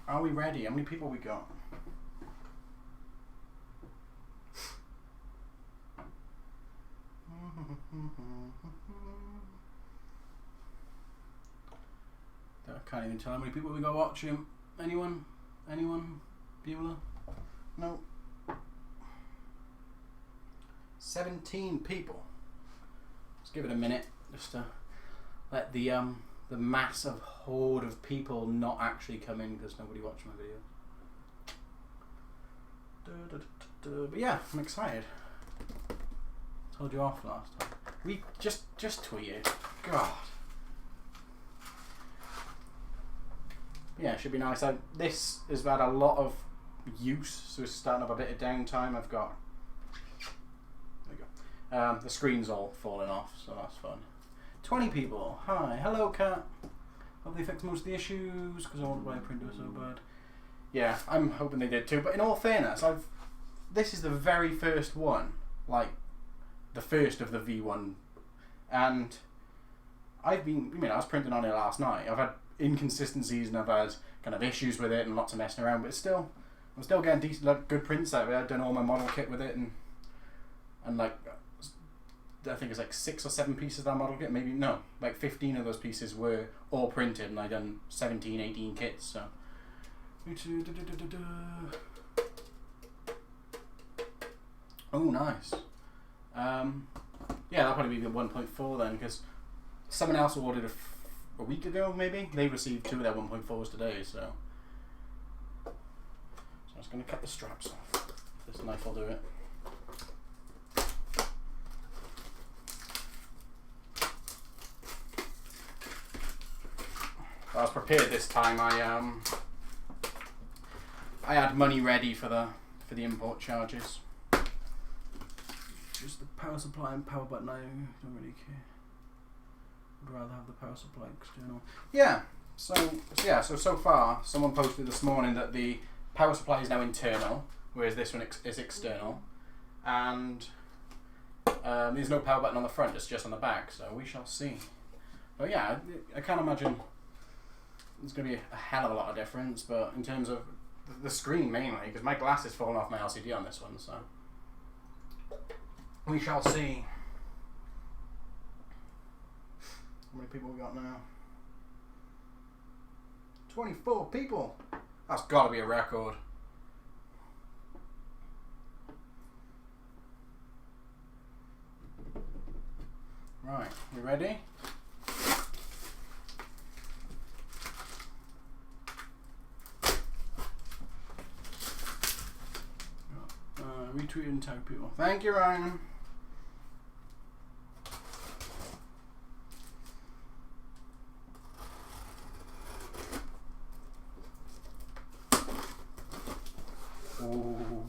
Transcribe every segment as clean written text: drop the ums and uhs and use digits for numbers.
Are we ready? How many people we got? I can't even tell how many people we got watching. Anyone? Anyone? Bueller? No. 17 people. Let's give it a minute just to let the massive horde of people not actually come in because nobody watched my video. But yeah, I'm excited. Told you off last time. We just tweeted. God. Yeah, it should be nice. This has had a lot of use, so it's starting up a bit of downtime. I've got. There we go. The screen's all falling off, so that's fun. 20 people. Hi, hello, Kat. Hope they fixed most of the issues because I want to buy a printer so bad. Yeah, I'm hoping they did too. But in all fairness, this is the very first one, like the first of the V1, and I was printing on it last night. I've had inconsistencies and I've had kind of issues with it and lots of messing around, but still, I'm still getting decent, like, good prints out of it. I've done all my model kit with it, and like, I think it's like 6 or 7 pieces of that model kit, maybe, no, like 15 of those pieces were all printed, and I done 17, 18 kits, so. Oh, nice. Yeah, that'll probably be the 1.4 then, because someone else ordered a week ago, maybe. They received 2 of their 1.4s today, so. So I'm just going to cut the straps off. This knife will do it. I was prepared this time. I had money ready for the import charges. Just the power supply and power button. I don't really care. I'd rather have the power supply external. Yeah. So far, someone posted this morning that the power supply is now internal, whereas this one is external, and there's no power button on the front. It's just on the back. So we shall see. But yeah, I can't imagine there's going to be a hell of a lot of difference. But in terms of the screen mainly, because my glass is falling off my LCD on this one, so we shall see. How many people we got now? 24 people. That's got to be a record. Right, you ready? Retweet and tag people. Thank you, Ryan. Ooh.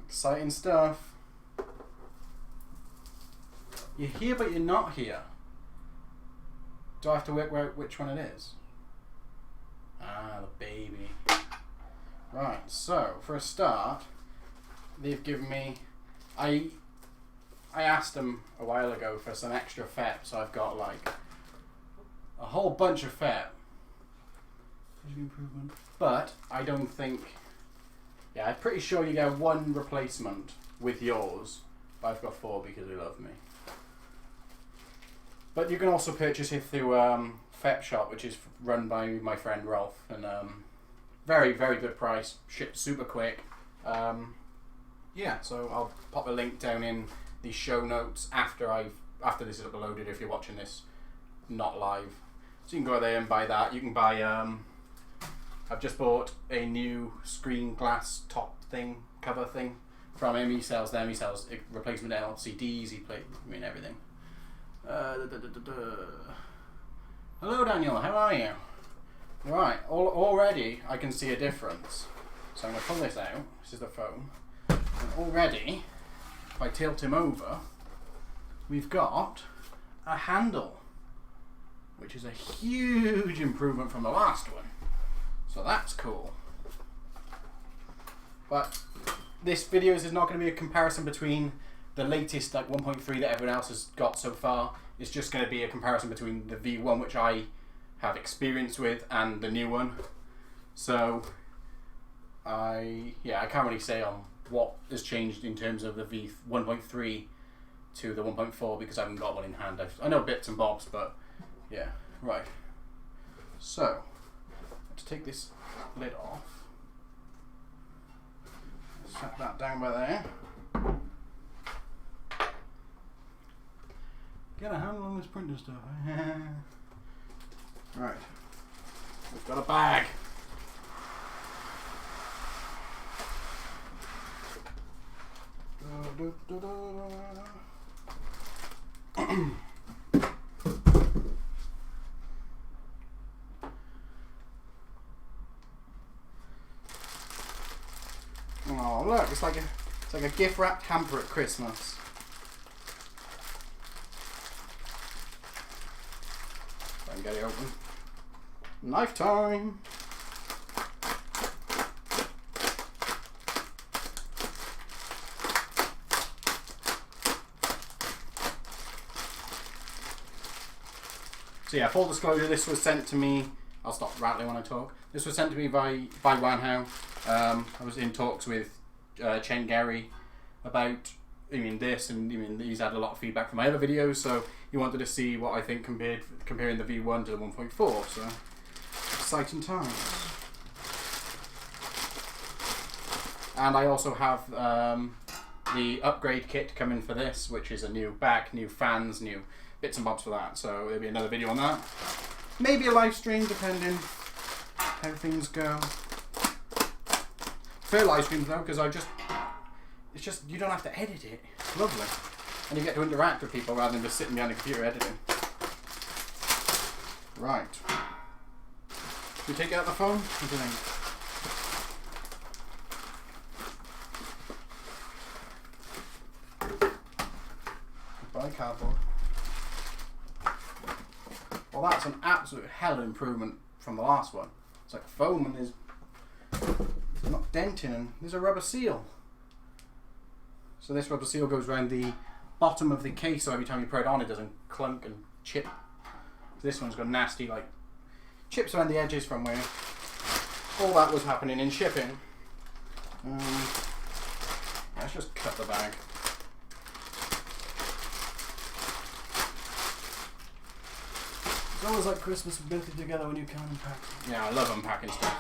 Exciting stuff. You're here, but you're not here. Do I have to work out which one it is? Ah, the baby. Right, so for a start, they've given me, I asked them a while ago for some extra FEP, so I've got like a whole bunch of FEP. Improvement. But I don't think, yeah, I'm pretty sure you get 1 replacement with yours, but I've got 4 because they love me. But you can also purchase it through FEP Shop, which is run by my friend Rolf, and very, very good price, shipped super quick. Yeah, so I'll pop a link down in the show notes after this is uploaded if you're watching this not live. So you can go there and buy that. You can buy, I've just bought a new screen glass top thing, cover thing from him. He sells them, he sells replacement LCDs, everything. Hello Daniel, how are you? Right, already I can see a difference. So I'm going to pull this out. This is the foam. And already, if I tilt him over, we've got a handle, which is a huge improvement from the last one. So that's cool. But this video is not going to be a comparison between the latest like 1.3 that everyone else has got so far. It's just going to be a comparison between the V1, which I have experience with, and the new one. So I can't really say on what has changed in terms of the V1.3 to the 1.4 because I haven't got one in hand. I know bits and bobs, but yeah, right. So let's take this lid off. Set that down by there. Get a handle on this printer stuff. Right, we've got a bag. Oh look, it's like a gift wrapped hamper at Christmas. If I can get it open. Knife time. So yeah, full disclosure, this was sent to me, I'll stop rattling when I talk. This was sent to me by Wanhao. I was in talks with Chen Gary about this, and he's had a lot of feedback from my other videos, so he wanted to see what I think comparing the V1 to the 1.4, so exciting times. And I also have the upgrade kit coming for this, which is a new back, new fans, new bits and bobs for that, so there'll be another video on that. Maybe a live stream, depending how things go. Fair live streams though, because it's just, you don't have to edit it. It's lovely. And you get to interact with people rather than just sitting behind a computer editing. Right. Should we take it out the phone? What do you think? Goodbye, cardboard. Well, that's an absolute hell of an improvement from the last one. It's like foam and there's not denting, and there's a rubber seal. So this rubber seal goes around the bottom of the case, so every time you put it on it doesn't clunk and chip. So this one's got nasty like chips around the edges from where all that was happening in shipping. Let's just cut the bag. It's always like Christmas built together when you can't unpack. Yeah, I love unpacking stuff.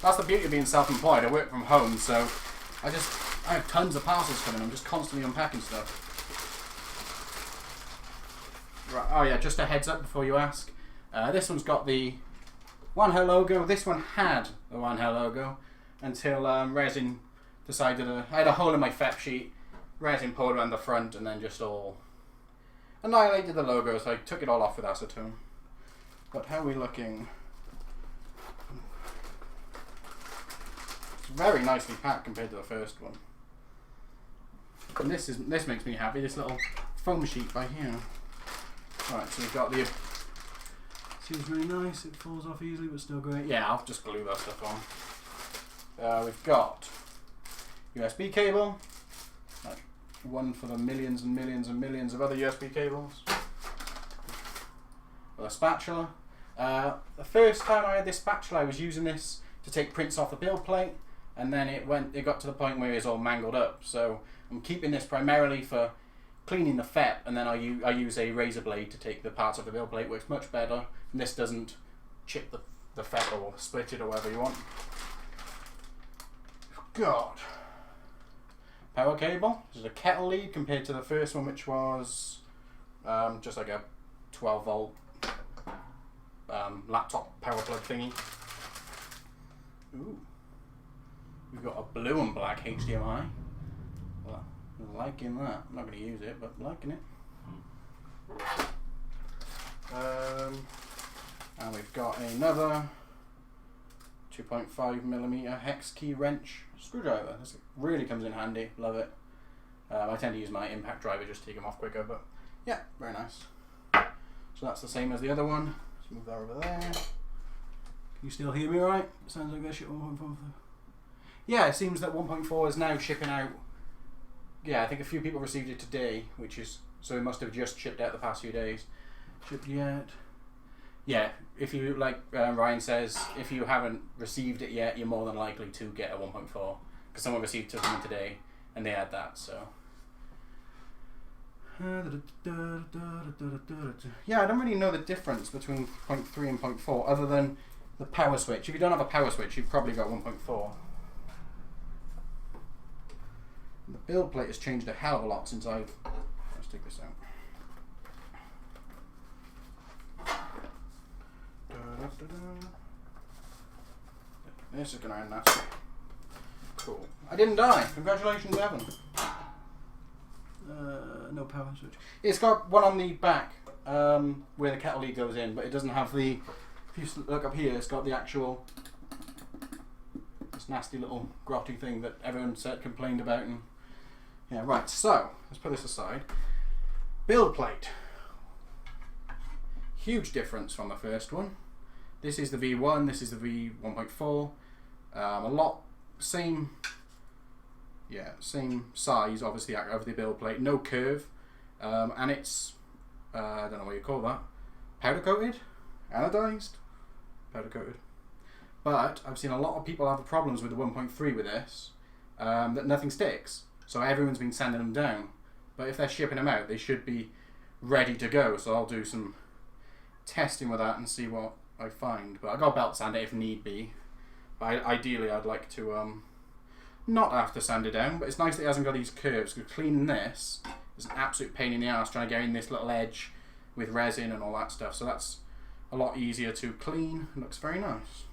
That's the beauty of being self-employed. I work from home, so I have tons of parcels coming. I'm just constantly unpacking stuff. Right. Oh yeah, just a heads up before you ask. This one's got the Wanhao logo. This one had the Wanhao logo until Resin decided I had a hole in my FEP sheet. Resin poured around the front and then just all annihilated the logo, so I took it all off with acetone. But how are we looking? It's very nicely packed compared to the first one. And this makes me happy, this little foam sheet by here. Right, so we've got the, seems really nice, it falls off easily but still great. Yeah, I'll just glue that stuff on. We've got USB cable, like one for the millions and millions and millions of other USB cables. With a spatula. The first time I had this spatula, I was using this to take prints off the build plate, and then it got to the point where it's all mangled up. So I'm keeping this primarily for cleaning the FEP, and then I use a razor blade to take the parts of the build plate. Works much better, and this doesn't chip the FEP or split it or whatever you want. God. Power cable. This is a kettle lead compared to the first one, which was just like a 12 volt laptop power plug thingy. Ooh. We've got a blue and black HDMI. Well, liking that. I'm not going to use it, but liking it. And we've got another 2.5mm hex key wrench screwdriver. This really comes in handy. Love it. I tend to use my impact driver just to take them off quicker, but yeah, very nice. So that's the same as the other one. Let's move that over there. Can you still hear me all right? Sounds like that shit 1.4. Yeah, it seems that 1.4 is now shipping out. Yeah, I think a few people received it today, which is, so it must have just shipped out the past few days. Shipped yet. yeah, if you, like Ryan says, if you haven't received it yet, you're more than likely to get a 1.4, because someone received it today and they had that, so. Yeah, I don't really know the difference between 0.3 and 0.4 other than the power switch. If you don't have a power switch, you've probably got 1.4. The build plate has changed a hell of a lot since I've... Let's take this out. This is going to end that. Cool. I didn't die. Congratulations, Evan. No power switch. It's got one on the back where the kettle lead goes in, but it doesn't have the... If you look up here, it's got the actual... This nasty little grotty thing that everyone complained about. And yeah, right, so let's put this aside. Build plate. Huge difference from the first one. This is the V1, this is the V1.4. A lot, same size, obviously, of the build plate. No curve, and it's, I don't know what you call that, powder coated, anodized, powder coated. But I've seen a lot of people have problems with the 1.3 with this, that nothing sticks. So everyone's been sanding them down. But if they're shipping them out, they should be ready to go. So I'll do some testing with that and see what I find. But I got a belt sander if need be. But ideally, I'd like to not have to sand it down. But it's nice that it hasn't got these curves, because cleaning this is an absolute pain in the ass trying to get in this little edge with resin and all that stuff. So that's a lot easier to clean. It looks very nice.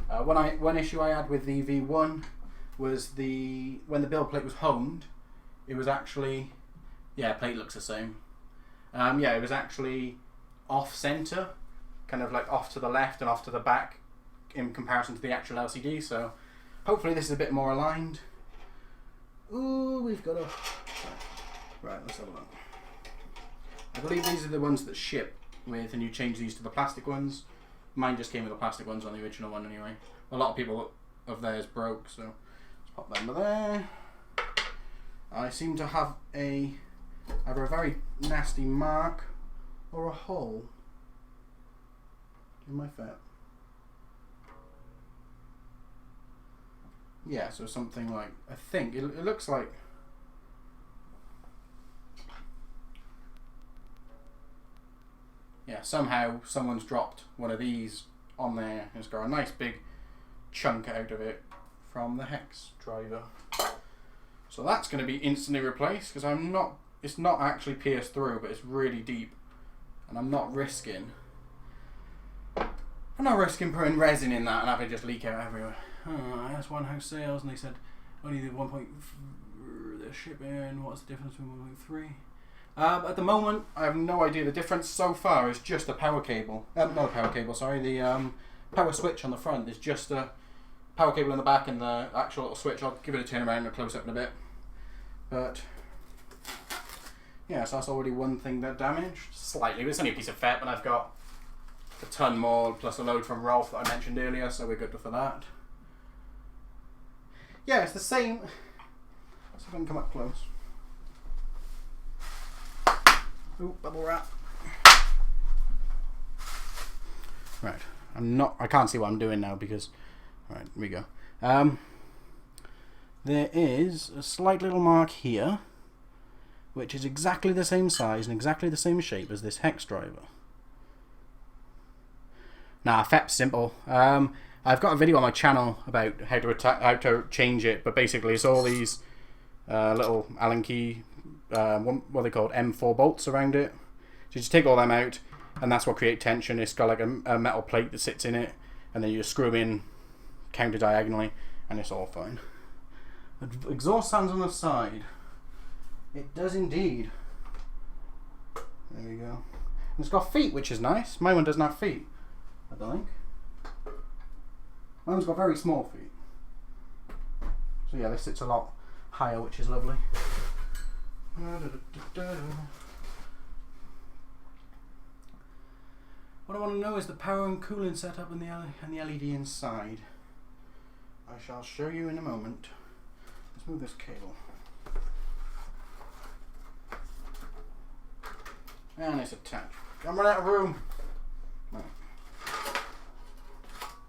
One issue I had with the V1 was when the build plate was honed, it was actually, yeah, plate looks the same. Yeah, it was actually off center, kind of like off to the left and off to the back in comparison to the actual LCD. So hopefully this is a bit more aligned. Ooh, we've got a... Right, let's have a look. I believe these are the ones that ship with, and you change these to the plastic ones. Mine just came with the plastic ones on the original one anyway. A lot of people of theirs broke, so let's pop that under there. I seem to have either a very nasty mark or a hole in my fat. Yeah, so something like, I think, it looks like... Yeah, somehow someone's dropped one of these on there. It's got a nice big chunk out of it from the hex driver. So that's going to be instantly replaced, because it's not actually pierced through, but it's really deep. And I'm not risking putting resin in that and having it just leak out everywhere. I asked Wanhao sales and they said only the 1. They're shipping. What's the difference between 1.3? At the moment, I have no idea. The difference so far is just the power cable. Not a power cable, sorry. The power switch on the front is just a power cable in the back and the actual little switch. I'll give it a turn around and a close up in a bit. But yeah, so that's already one thing that damaged slightly. It's only a piece of FET, but I've got a ton more plus a load from Rolf that I mentioned earlier, so we're good for that. Yeah, it's the same. Let's see if I can come up close. Ooh, bubble wrap. Right, I can't see what I'm doing now because, right, here we go. There is a slight little mark here, which is exactly the same size and exactly the same shape as this hex driver. Now, FET's simple. I've got a video on my channel about how to change it, but basically it's all these little Allen key, what are they called, M4 bolts around it. So you just take all them out, and that's what create tension. It's got like a metal plate that sits in it, and then you just screw them in counter diagonally, and it's all fine. Exhaust fans on the side. It does indeed. There we go. And it's got feet, which is nice. My one doesn't have feet, I don't think. Mine's got very small feet. So yeah, this sits a lot higher, which is lovely. What I want to know is the power and cooling setup and the LED inside. I shall show you in a moment. Let's move this cable. And it's attached. I'm running out of room. Right.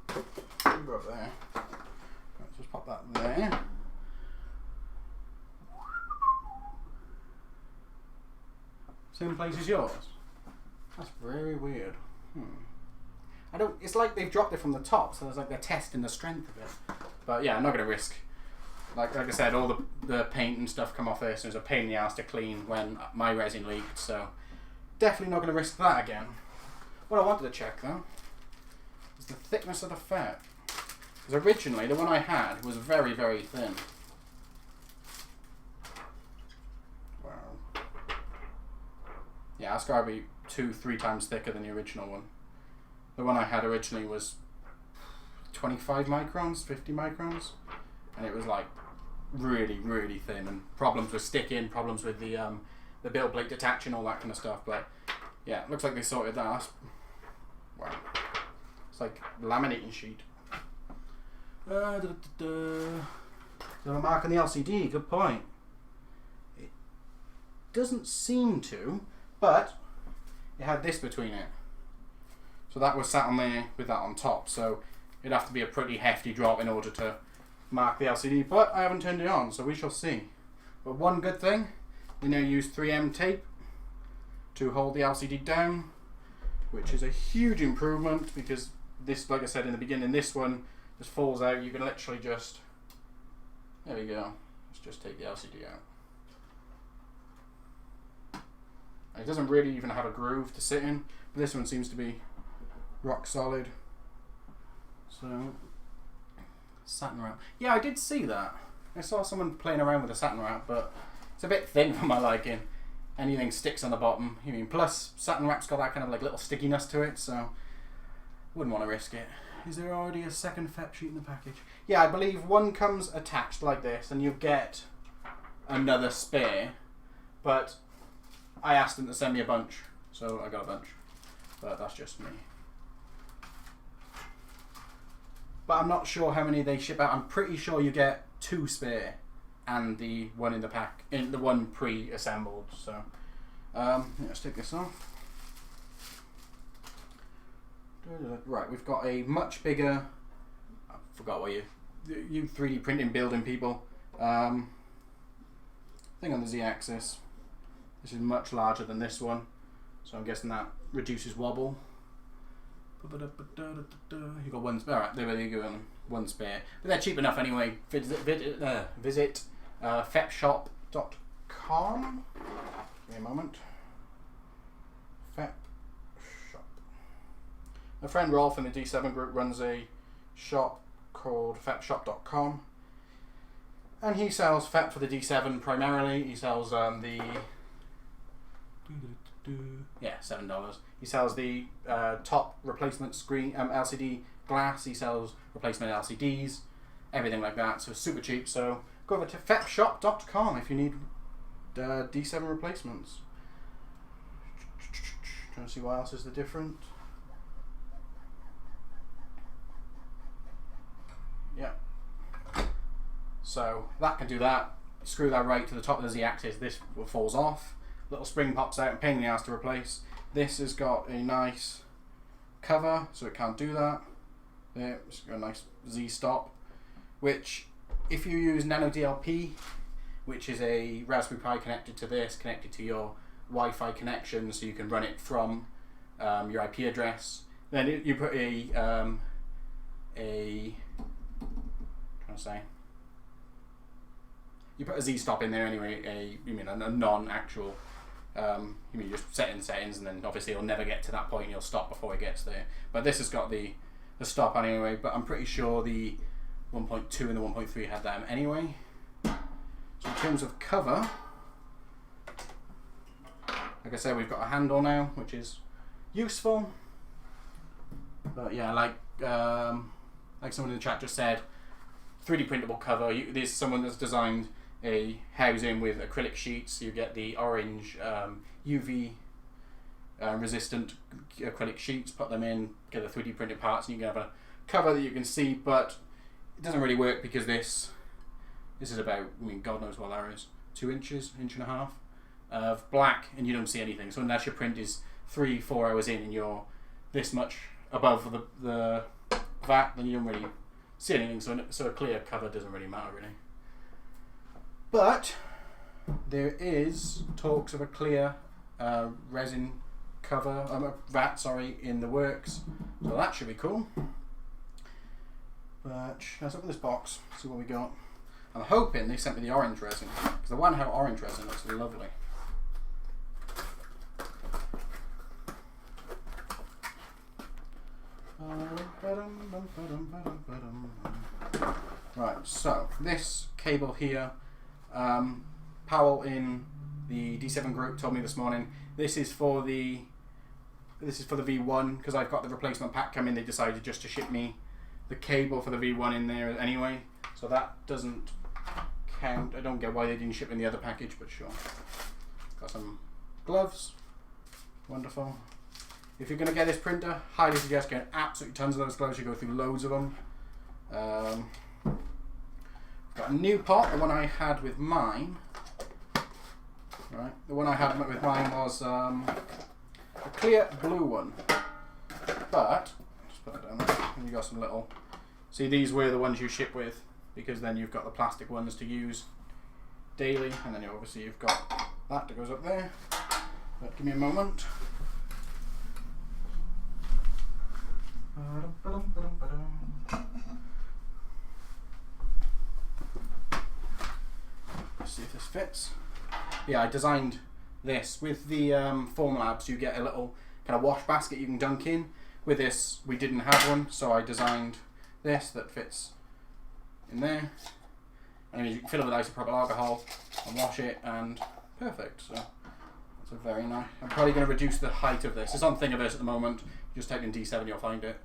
Go up there. Let's just pop that there. Same place as yours. That's very weird. I don't. It's like they've dropped it from the top, so it's like they're testing the strength of it. But yeah, I'm not gonna risk. Like I said, all the paint and stuff come off this. It was a pain in the ass to clean when my resin leaked, so definitely not gonna risk that again. What I wanted to check though is the thickness of the fat. Because originally the one I had was very, very thin. Wow. Yeah, that's gotta be 2-3 times thicker than the original one. The one I had originally was 25 microns, 50 microns, and it was like really, really thin, and problems with sticking, problems with the build plate detaching, all that kind of stuff. But yeah, looks like they sorted that. Wow, it's like laminating sheet. There's a mark on the LCD. Good point. It doesn't seem to, but it had this between it. So that was sat on there with that on top. So it'd have to be a pretty hefty drop in order to mark the LCD. But I haven't turned it on, so we shall see. But one good thing, we now use 3M tape to hold the LCD down, which is a huge improvement because this, like I said in the beginning, this one just falls out. You can literally just, there we go. Let's just take the LCD out. It doesn't really even have a groove to sit in, but this one seems to be rock solid. So, satin wrap. Yeah, I did see that. I saw someone playing around with a satin wrap, but it's a bit thin for my liking. Anything sticks on the bottom. I mean, plus satin wrap's got that kind of like little stickiness to it, so wouldn't want to risk it. Is there already a second FEP sheet in the package? Yeah, I believe one comes attached like this, and you get another spare, but I asked them to send me a bunch, so I got a bunch. But that's just me. But I'm not sure how many they ship out. I'm pretty sure you get 2 spare and the one in the pack, in the one pre-assembled. So let's take this off. Right, we've got a much bigger. I forgot what you 3D printing building people. Thing on the Z-axis. This is much larger than this one, so I'm guessing that reduces wobble. You got one spare. Alright, there you go. One spare, but they're cheap enough anyway. Visit fepshop.com. Give me a moment. Fep shop. My friend Rolf in the D7 group runs a shop called fepshop.com, and he sells FEP for the D7 primarily. He sells $7. He sells the top replacement screen LCD glass. He sells replacement LCDs, everything like that. So super cheap. So go over to fepshop.com if you need D7 replacements. Trying to see what else is the different. Yeah. So that can do that. Screw that right to the top of the Z-axis. This falls off. Little spring pops out and pain in the ass to replace. This has got a nice cover, so it can't do that. There, it's got a nice Z stop, which if you use Nano DLP, which is a Raspberry Pi connected to this, connected to your Wi-Fi connection, so you can run it from your IP address. Then you put you put a Z stop in there anyway. A non-actual. You just set in settings, and then obviously it'll never get to that point. You'll stop before it gets there. But this has got the stop anyway. But I'm pretty sure the 1.2 and the 1.3 had that anyway. So in terms of cover, like I said, we've got a handle now, which is useful. But yeah, like someone in the chat just said, 3D printable cover. There's someone that's designed a housing with acrylic sheets. You get the orange UV resistant acrylic sheets, put them in, get the 3D printed parts, and you can have a cover that you can see. But it doesn't really work because this is about, God knows what that is, 2 inches, 1.5 inches. of black and you don't see anything. So unless your print is 3-4 hours in and you're this much above the vat, then you don't really see anything. So a clear cover doesn't really matter really. But there is talks of a clear resin cover, vat, sorry, in the works. So that should be cool. But let's open this box, see what we got. I'm hoping they sent me the orange resin, because the Wanhao orange resin looks lovely. Right, so this cable here, Powell in the D7 group told me this morning, this is for the V1, because I've got the replacement pack coming. They decided just to ship me the cable for the V1 in there anyway, so that doesn't count. I don't get why they didn't ship in the other package, but sure. Got some gloves, wonderful. If you're going to get this printer, highly suggest getting absolutely tons of those gloves. You go through loads of them. Got a new pot. The one I had with mine, right? The one I had with mine was a clear blue one, but just put it down there. And you got some little. See, these were the ones you ship with, because then you've got the plastic ones to use daily, and then obviously you've got that goes up there. But give me a moment. Let's see if this fits. Yeah, I designed this with the Formlabs. You get a little kind of wash basket you can dunk in. With this, we didn't have one, so I designed this that fits in there. And you can fill it with isopropyl alcohol and wash it, and perfect. So that's a very nice. I'm probably going to reduce the height of this. It's on Thingiverse at the moment. You just type in D7, you'll find it.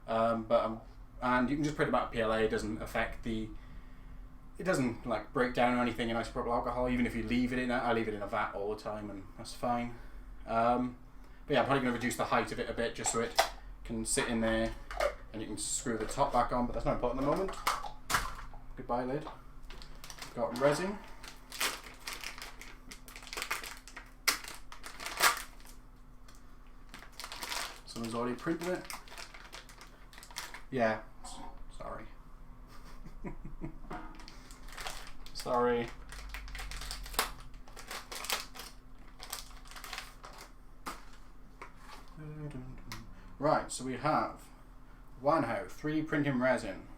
And you can just print them out of PLA. It doesn't affect the. It doesn't like break down or anything in isopropyl alcohol. Even if you leave it in, I leave it in a vat all the time, and that's fine. But yeah, I'm probably going to reduce the height of it a bit just so it can sit in there, and you can screw the top back on. But that's not important at the moment. Goodbye lid. We've got resin. Someone's already printed it. Yeah, sorry. Sorry. Right, so we have Wanhao 3 printing resin.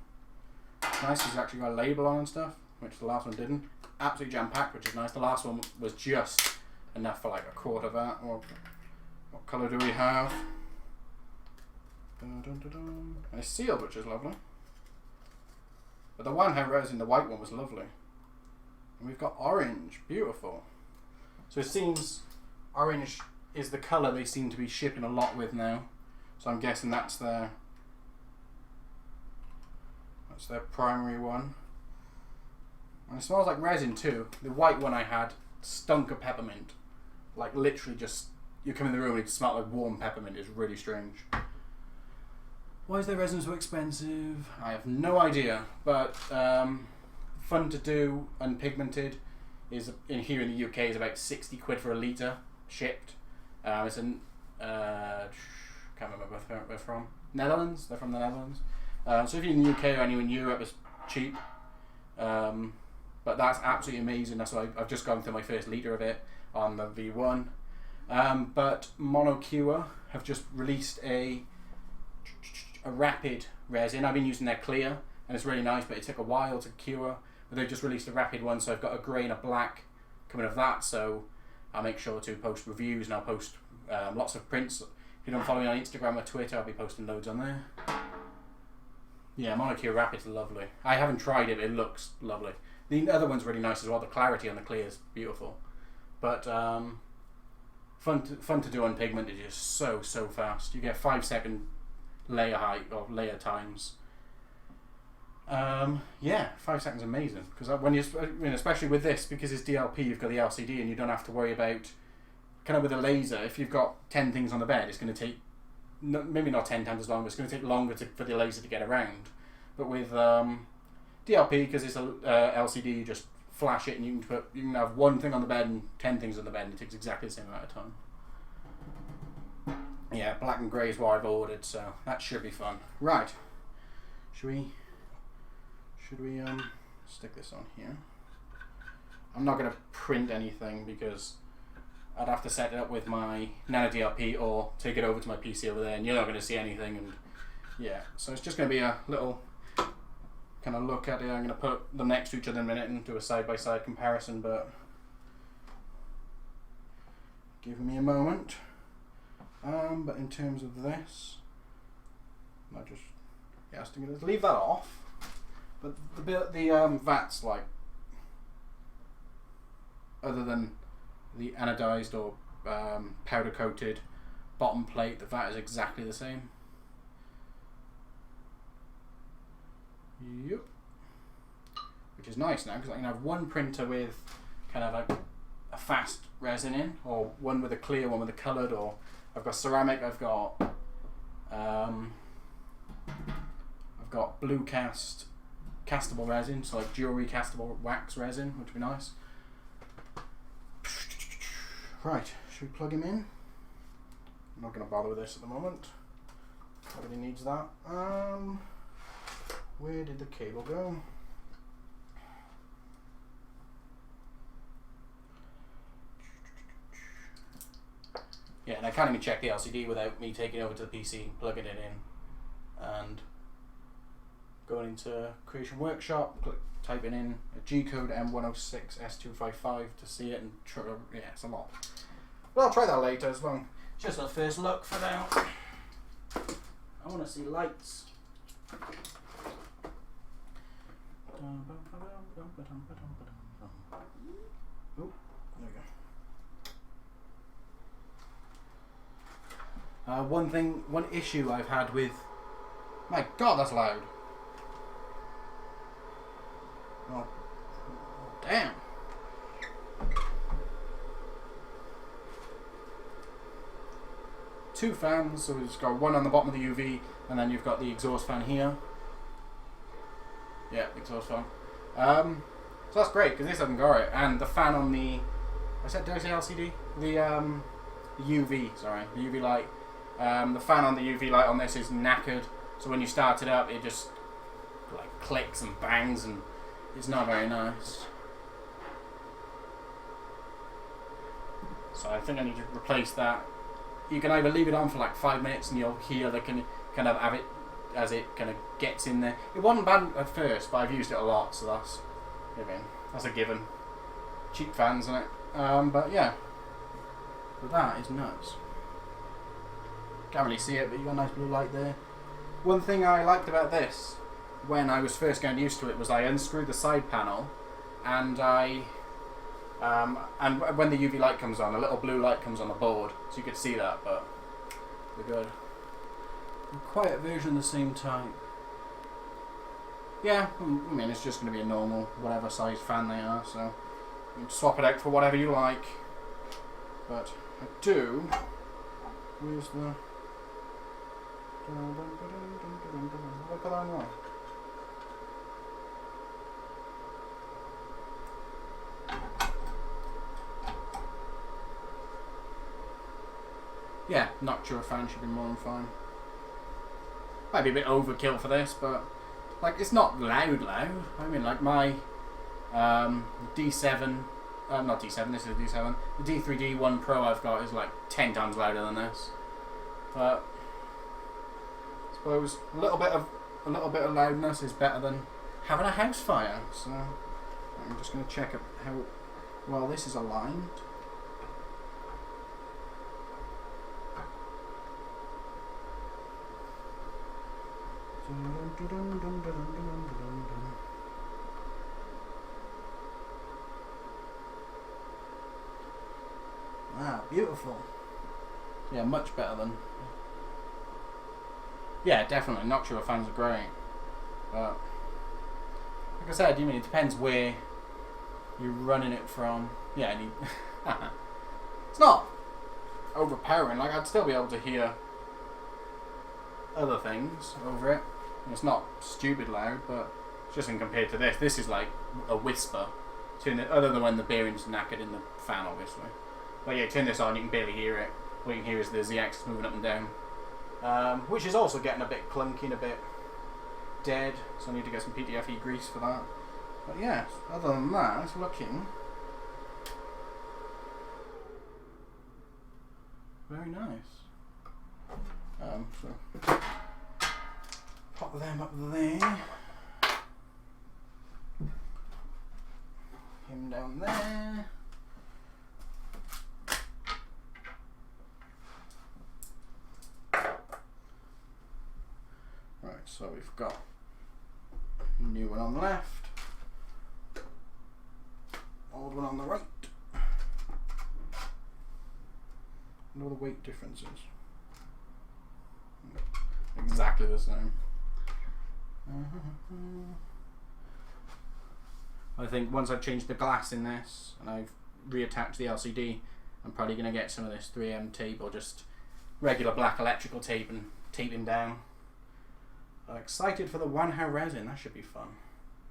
Nice, it's actually got a label on and stuff, which the last one didn't. Absolutely jam-packed, which is nice. The last one was just enough for like a quarter of that. Or what colour do we have? Dun, dun, dun, dun. And it's sealed, which is lovely. But the Wanhao resin, the white one, was lovely. And we've got orange, beautiful. So it seems orange is the colour they seem to be shipping a lot with now. So I'm guessing that's their primary one. And it smells like resin too. The white one I had stunk of peppermint. Like literally just, you come in the room and it smelled like warm peppermint. It's really strange. Why is their resin so expensive? I have no idea, but fun to do, unpigmented, is in here in the UK is about 60 quid for a litre shipped. It's in can't remember where they're from. Netherlands. They're from the Netherlands. So if you're in the UK or anywhere in Europe, it's cheap. But that's absolutely amazing. That's why I've just gone through my first litre of it on the V1. But Monocure have just released a rapid resin. I've been using their clear and it's really nice, but it took a while to cure. But they've just released a rapid one, so I've got a grey and a black coming of that. So I'll make sure to post reviews, and I'll post lots of prints. If you don't follow me on Instagram or Twitter, I'll be posting loads on there. Yeah, Monocure Rapid's lovely. I haven't tried it, but it looks lovely. The other one's really nice as well. The clarity on the clear is beautiful. But fun to do on pigment. It's just so fast. You get 5-second layer height or layer times. Yeah, 5 seconds amazing. Because when especially with this, because it's DLP, you've got the LCD, and you don't have to worry about kind of with a laser. If you've got 10 things on the bed, it's going to take maybe not 10 times as long, but it's going to take longer for the laser to get around. But with DLP, because it's a LCD, you just flash it, and you can have one thing on the bed and 10 things on the bed, and it takes exactly the same amount of time. Yeah, black and grey is what I've ordered, so that should be fun. Right, should we stick this on here? I'm not going to print anything because I'd have to set it up with my Nano DLP or take it over to my PC over there, and you're not going to see anything. And yeah, so it's just going to be a little kind of look at it. I'm going to put them next to each other in a minute and do a side-by-side comparison, but give me a moment. But in terms of this, I just leave that off. But the VAT's like, other than the anodized or powder coated bottom plate, the VAT is exactly the same. Yep. Which is nice now because I can have one printer with kind of like a fast resin in, or one with a clear, one with a coloured, or I've got ceramic, I've got blue castable resin, so like jewellery castable wax resin, which would be nice. Right, should we plug him in? I'm not going to bother with this at the moment. Nobody needs that. Where did the cable go? Yeah, and I can't even check the LCD without me taking it over to the PC, plugging it in, and going into Creation Workshop, typing in a G-code M106S255 to see it, and yeah, it's a lot. Well, I'll try that later as well. Just a first look for now. I want to see lights. Oh, there we go. One issue I've had with, my God, that's loud. Oh, damn. Two fans, so it's got one on the bottom of the UV, and then you've got the exhaust fan here. Yeah, exhaust fan. So that's great because this hasn't got it, and the fan on the, did I say LCD? The UV, sorry, the UV light. The fan on the UV light on this is knackered, so when you start it up, it just like clicks and bangs, and it's not very nice. So I think I need to replace that. You can either leave it on for like 5 minutes and you'll hear the kind of have it as it kind of gets in there. It wasn't bad at first, but I've used it a lot, so that's a given. Cheap fans, isn't it? But yeah, but that is nuts. Can't really see it, but you got a nice blue light there. One thing I liked about this, when I was first getting used to it, was I unscrewed the side panel, and and when the UV light comes on, a little blue light comes on the board, so you could see that, but we're good. A quiet version at the same time. Yeah, I mean, it's just going to be a normal, whatever size fan they are, so you can swap it out for whatever you like. But I do. Where's the? Have I put that on wrong? Yeah, Noctua fan should be more than fine. Might be a bit overkill for this, but like it's not loud. I mean, like my D7, not D7. This is a D7. The D3D1 Pro I've got is like 10 times louder than this. But I suppose a little bit of loudness is better than having a house fire. So I'm just going to check how well this is aligned. Wow, beautiful. Yeah, much better than. Yeah, definitely. Noctua fans are great. But like I said, it depends where you're running it from. Yeah, it's not overpowering. Like, I'd still be able to hear other things over it. It's not stupid loud, but just in compared to this is like a whisper. turn it, other than when the bearing's knackered in the fan, obviously. But yeah, turn this on, you can barely hear it. All you can hear is the ZX moving up and down, which is also getting a bit clunky and a bit dead, so I need to get some PTFE grease for that. But yeah, other than that, it's looking very nice. So pop them up there, him down there. Right, so we've got a new one on the left, old one on the right. What are the weight differences? Exactly the same. I think once I've changed the glass in this and I've reattached the LCD, I'm probably going to get some of this 3M tape or just regular black electrical tape and tape him down. I'm excited for the Wanhao resin, that should be fun.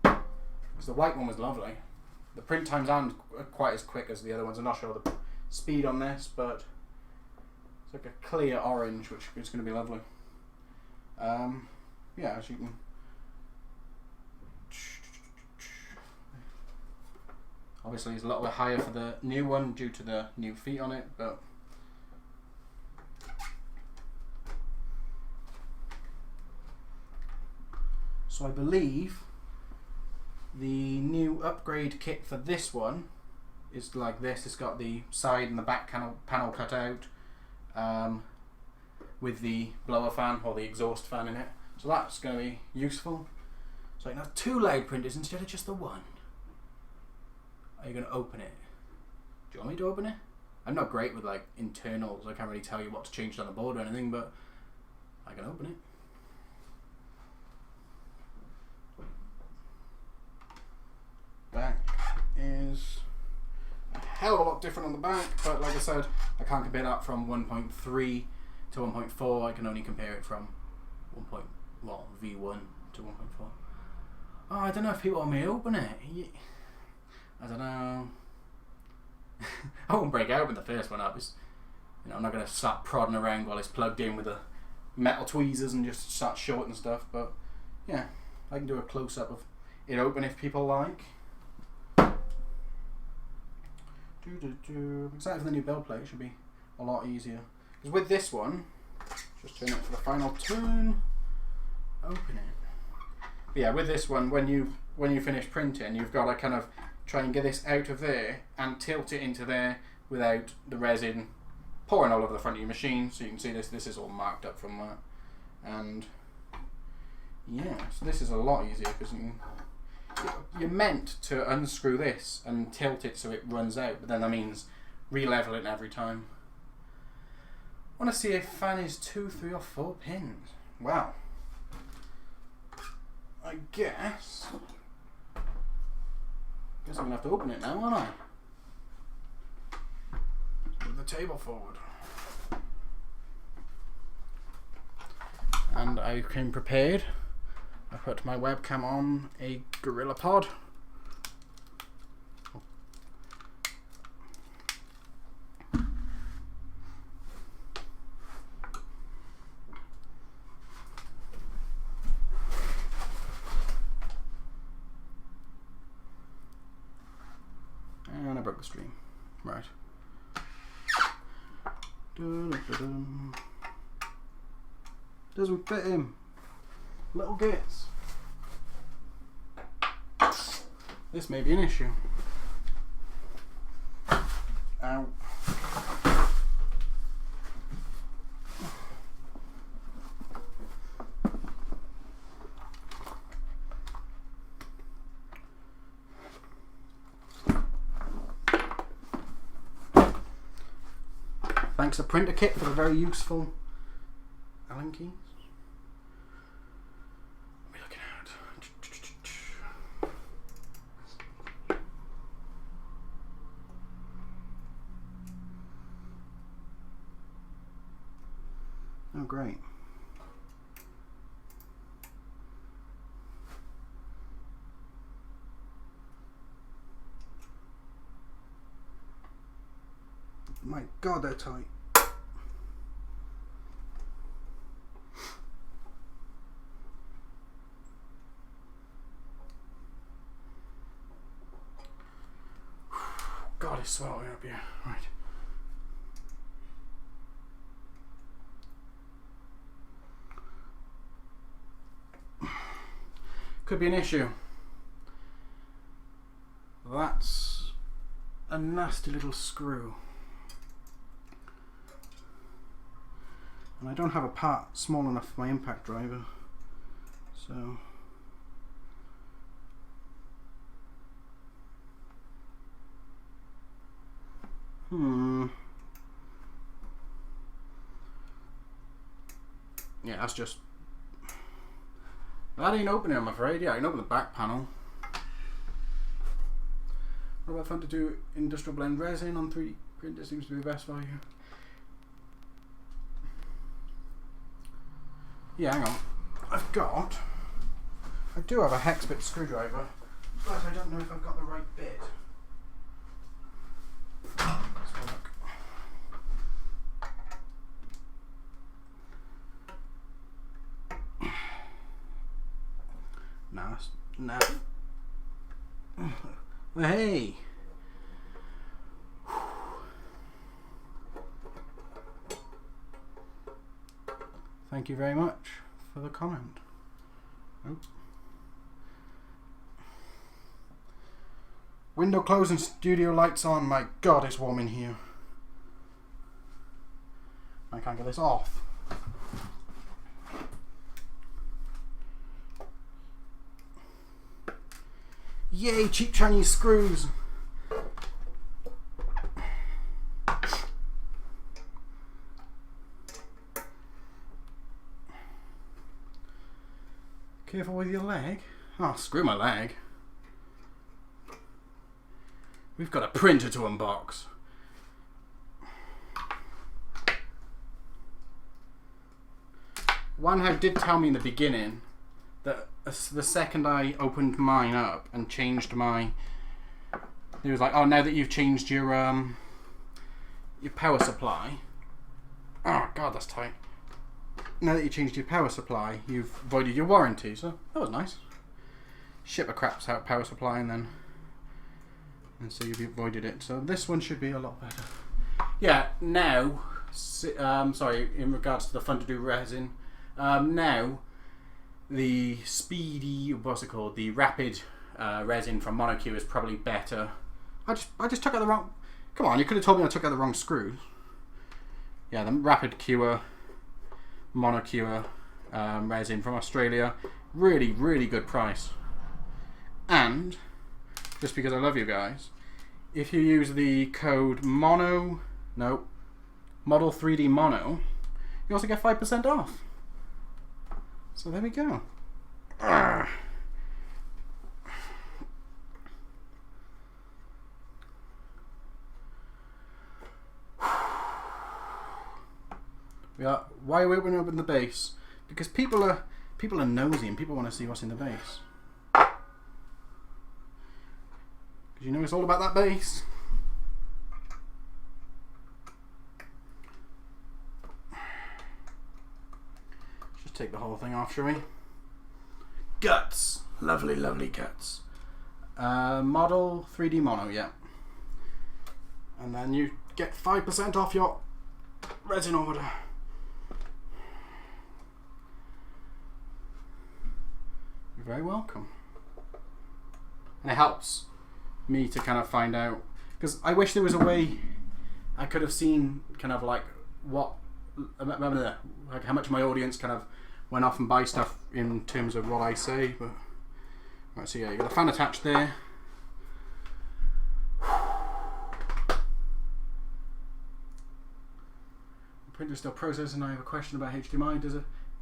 Because the white one was lovely. The print times aren't quite as quick as the other ones. I'm not sure the speed on this, but it's like a clear orange, which is going to be lovely. Yeah, as you can. Obviously, it's a little bit higher for the new one due to the new feet on it, but so I believe the new upgrade kit for this one is like this. It's got the side and the back panel cut out, with the blower fan or the exhaust fan in it. So that's going to be useful. So you can have 2 loud printers instead of just the one. Are you going to open it? Do you want me to open it? I'm not great with like internals. I can't really tell you what to change on the board or anything, but I can open it. Back is a hell of a lot different on the back, but like I said, I can't compare that from 1.3 to 1.4. I can only compare it from V1 to 1.4. Oh, I don't know if people want me to open it. I don't know. I won't break open the first one up. It's, you know, I'm not going to start prodding around while it's plugged in with the metal tweezers and just start shorting stuff. But yeah, I can do a close up of it open if people like. I'm excited for the new build plate. It should be a lot easier. Because with this one, just turn it for the final turn. Open it. But yeah, with this one, when you finish printing, you've got to kind of try and get this out of there and tilt it into there without the resin pouring all over the front of your machine. So you can see this is all marked up from that. And yeah, so this is a lot easier because you're meant to unscrew this and tilt it so it runs out, but then that means re-level it every time. I want to see if fan is 2, 3 or 4 pins. Wow. I guess I'm going to have to open it now, aren't I? Move the table forward. And I came prepared. I put my webcam on a GorillaPod. And I broke the stream. Right. Doesn't fit him. Little gits. This may be an issue. Ow. Thanks to Printer Kit for the very useful Allen keys. What are we looking at? Oh, great. My God, they're tight. God, it's swelling up here. Right. Could be an issue. That's a nasty little screw. And I don't have a part small enough for my impact driver. So yeah, that's just, that ain't opening, I'm afraid. Yeah, I can open the back panel. What about fun to do industrial blend resin on 3D printer? Seems to be the best value. Yeah, hang on. I do have a hex bit screwdriver, but I don't know if I've got the right bit. Let's have a look. Nah. Well, hey. Thank you very much for the comment. Oh. Window closed and studio lights on. My God, it's warm in here. I can't get this off. Yay, cheap Chinese screws. Careful with your leg. Oh, screw my leg. We've got a printer to unbox. Wanhao did tell me in the beginning that the second I opened mine up and changed my, he was like, oh, now that you've changed your power supply, oh God, that's tight. Now that you changed your power supply, you've voided your warranty, so that was nice. Ship a crap's out power supply and so you've voided it. So this one should be a lot better. Yeah, now, sorry, in regards to the fun to do resin, now the speedy, what's it called, the rapid resin from MonoQ is probably better. I just took out the wrong, come on, you could have told me I took out the wrong screws. Yeah, the rapid cure MonoQ resin from Australia, really, really good price. And just because I love you guys, if you use the code Model 3D Mono, you also get 5% off. So there we go. Why are we opening up in the base? Because people are nosy and people want to see what's in the base. Because you know it's all about that base. Just take the whole thing off, shall we? Guts, lovely, lovely guts. Model 3D Mono, yeah. And then you get 5% off your resin order. You're very welcome. And it helps me to kind of find out, because I wish there was a way I could have seen kind of like like how much my audience kind of went off and buy stuff in terms of what I say. But right, so yeah, you got the fan attached there. The printer still processing. I have a question about HDMI. Does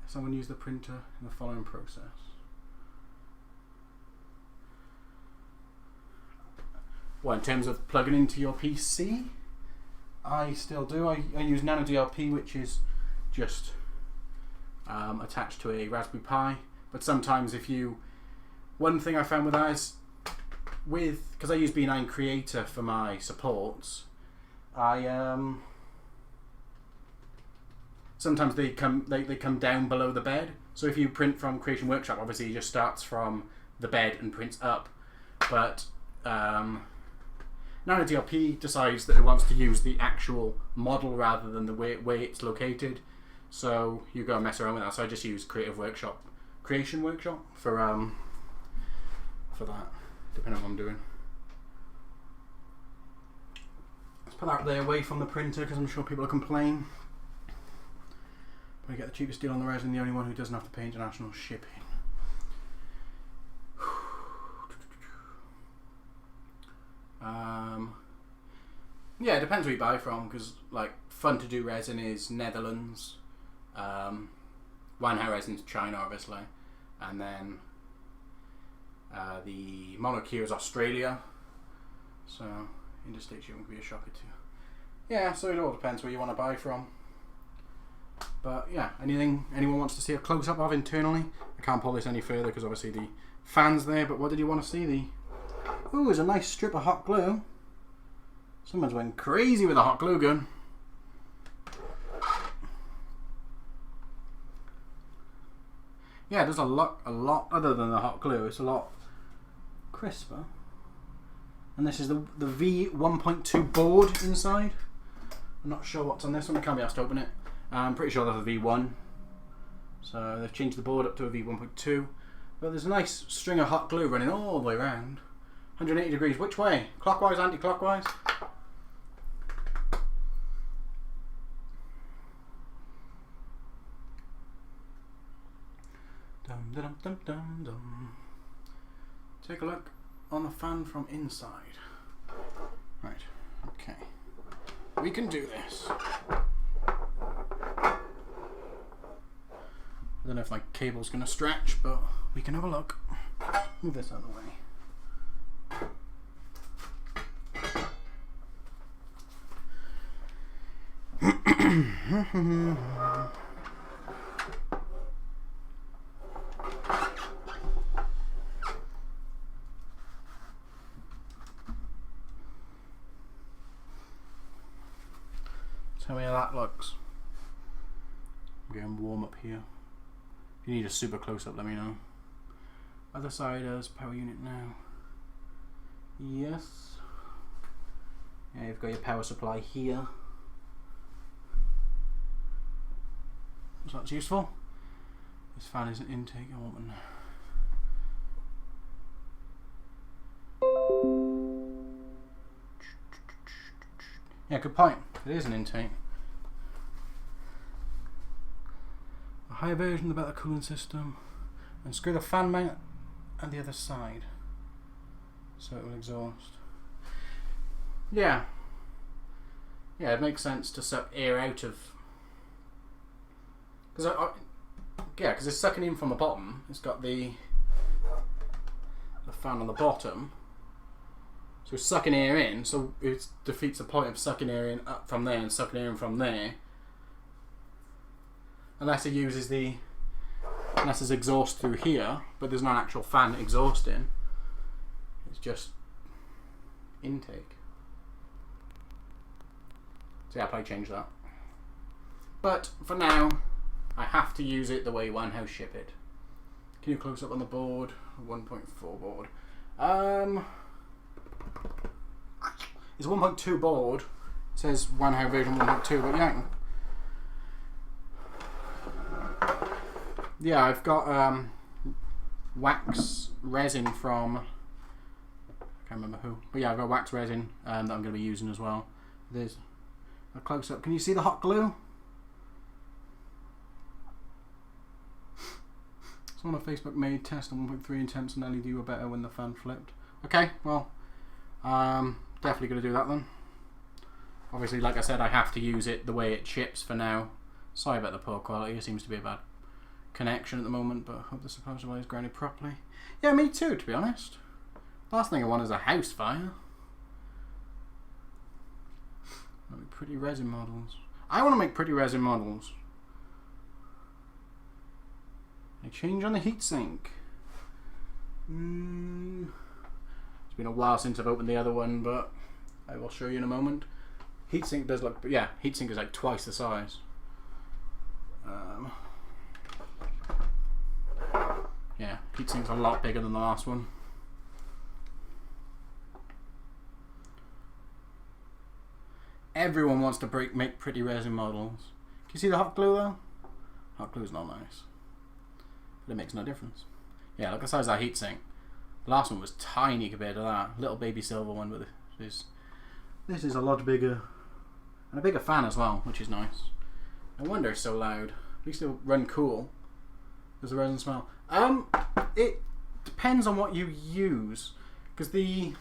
someone use the printer in the following process? Well, in terms of plugging into your PC, I still do. I use NanoDLP, which is just attached to a Raspberry Pi. But sometimes one thing I found with that is, because I use B9 Creator for my supports, sometimes they come down below the bed. So if you print from Creation Workshop, obviously it just starts from the bed and prints up. But Nano DLP decides that it wants to use the actual model rather than the way it's located. So you go and mess around with that. So I just use Creation Workshop for that, depending on what I'm doing. Let's put that there away from the printer because I'm sure people will complain. But I get the cheapest deal on the resin, the only one who doesn't have to pay international shipping. Yeah, it depends where you buy from, because like Fun to Do Resin is Netherlands, Wanhao Resin's China, obviously, and then the Monocure is Australia. So interstate shipping could be a shocker too. Yeah, so it all depends where you want to buy from. But yeah, anything anyone wants to see a close up of internally, I can't pull this any further because obviously the fan's there. But what did you want to see? Ooh, there's a nice strip of hot glue. Someone's went crazy with a hot glue gun. Yeah, there's a lot other than the hot glue. It's a lot crisper. And this is the V1.2 board inside. I'm not sure what's on this one. I can't be asked to open it. I'm pretty sure that's a V1. So they've changed the board up to a V1.2. But there's a nice string of hot glue running all the way around. 180 degrees. Which way? Clockwise, anti-clockwise? Dum, dum, dum, dum, dum. Take a look on the fan from inside. Right, okay. We can do this. I don't know if my cable's going to stretch, but we can have a look. Move this out of the way. Tell me how that looks. I'm getting warm up here. If you need a super close up, let me know. Other side is power unit now. Yes. Yeah, you've got your power supply here. So that's useful. This fan is an intake open. Yeah, good point. It is an intake. A higher version, the better cooling system. And screw the fan mount at the other side, so it will exhaust. Yeah. Yeah, it makes sense to suck air out of. Because it's sucking in from the bottom. It's got the fan on the bottom. So it's sucking air in, so it defeats the point of sucking air in up from there and sucking air in from there. Unless it uses unless there's exhaust through here, but there's no actual fan exhausting. It's just intake. So yeah, I'll probably change that. But for now, I have to use it the way Wanhao ship it. Can you close up on the board? 1.4 board. It's a 1.2 board. It says Wanhao version 1.2, but yeah, I've got wax resin from, I can't remember who, but yeah, I've got wax resin that I'm going to be using as well. There's a close up. Can you see the hot glue? Someone on Facebook made test on 1.3 intense and LED were better when the fan flipped. Okay, well, definitely going to do that then. Obviously, like I said, I have to use it the way it ships for now. Sorry about the poor quality. It seems to be a bad connection at the moment, but I hope the supply supply is grounded properly. Yeah, me too, to be honest. Last thing I want is a house fire. Make pretty resin models. I want to make pretty resin models. I change on the heatsink. It's been a while since I've opened the other one, but I will show you in a moment. Heatsink does look, yeah, heatsink is like twice the size. Yeah, heatsink's a lot bigger than the last one. Everyone wants to make pretty resin models. Can you see the hot glue though? Hot glue's not nice. But it makes no difference. Yeah, look at the size of that heatsink. The last one was tiny compared to that. Little baby silver one, but this is a lot bigger. And a bigger fan as well, which is nice. No wonder it's so loud. At least it'll run cool. Does the resin smell? It depends on what you use. Because the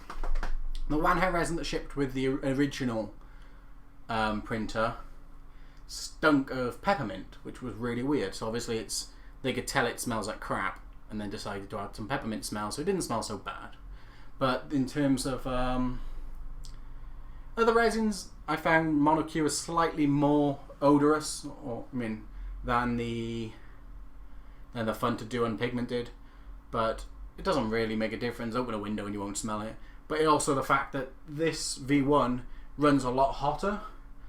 Wanhao resin that shipped with the original printer stunk of peppermint, which was really weird. So obviously they could tell it smells like crap, and then decided to add some peppermint smell, so it didn't smell so bad. But in terms of other resins, I found Monoq was slightly more odorous, than the Fun to Do Unpigmented, but it doesn't really make a difference. Open a window and you won't smell it. But also the fact that this V1 runs a lot hotter,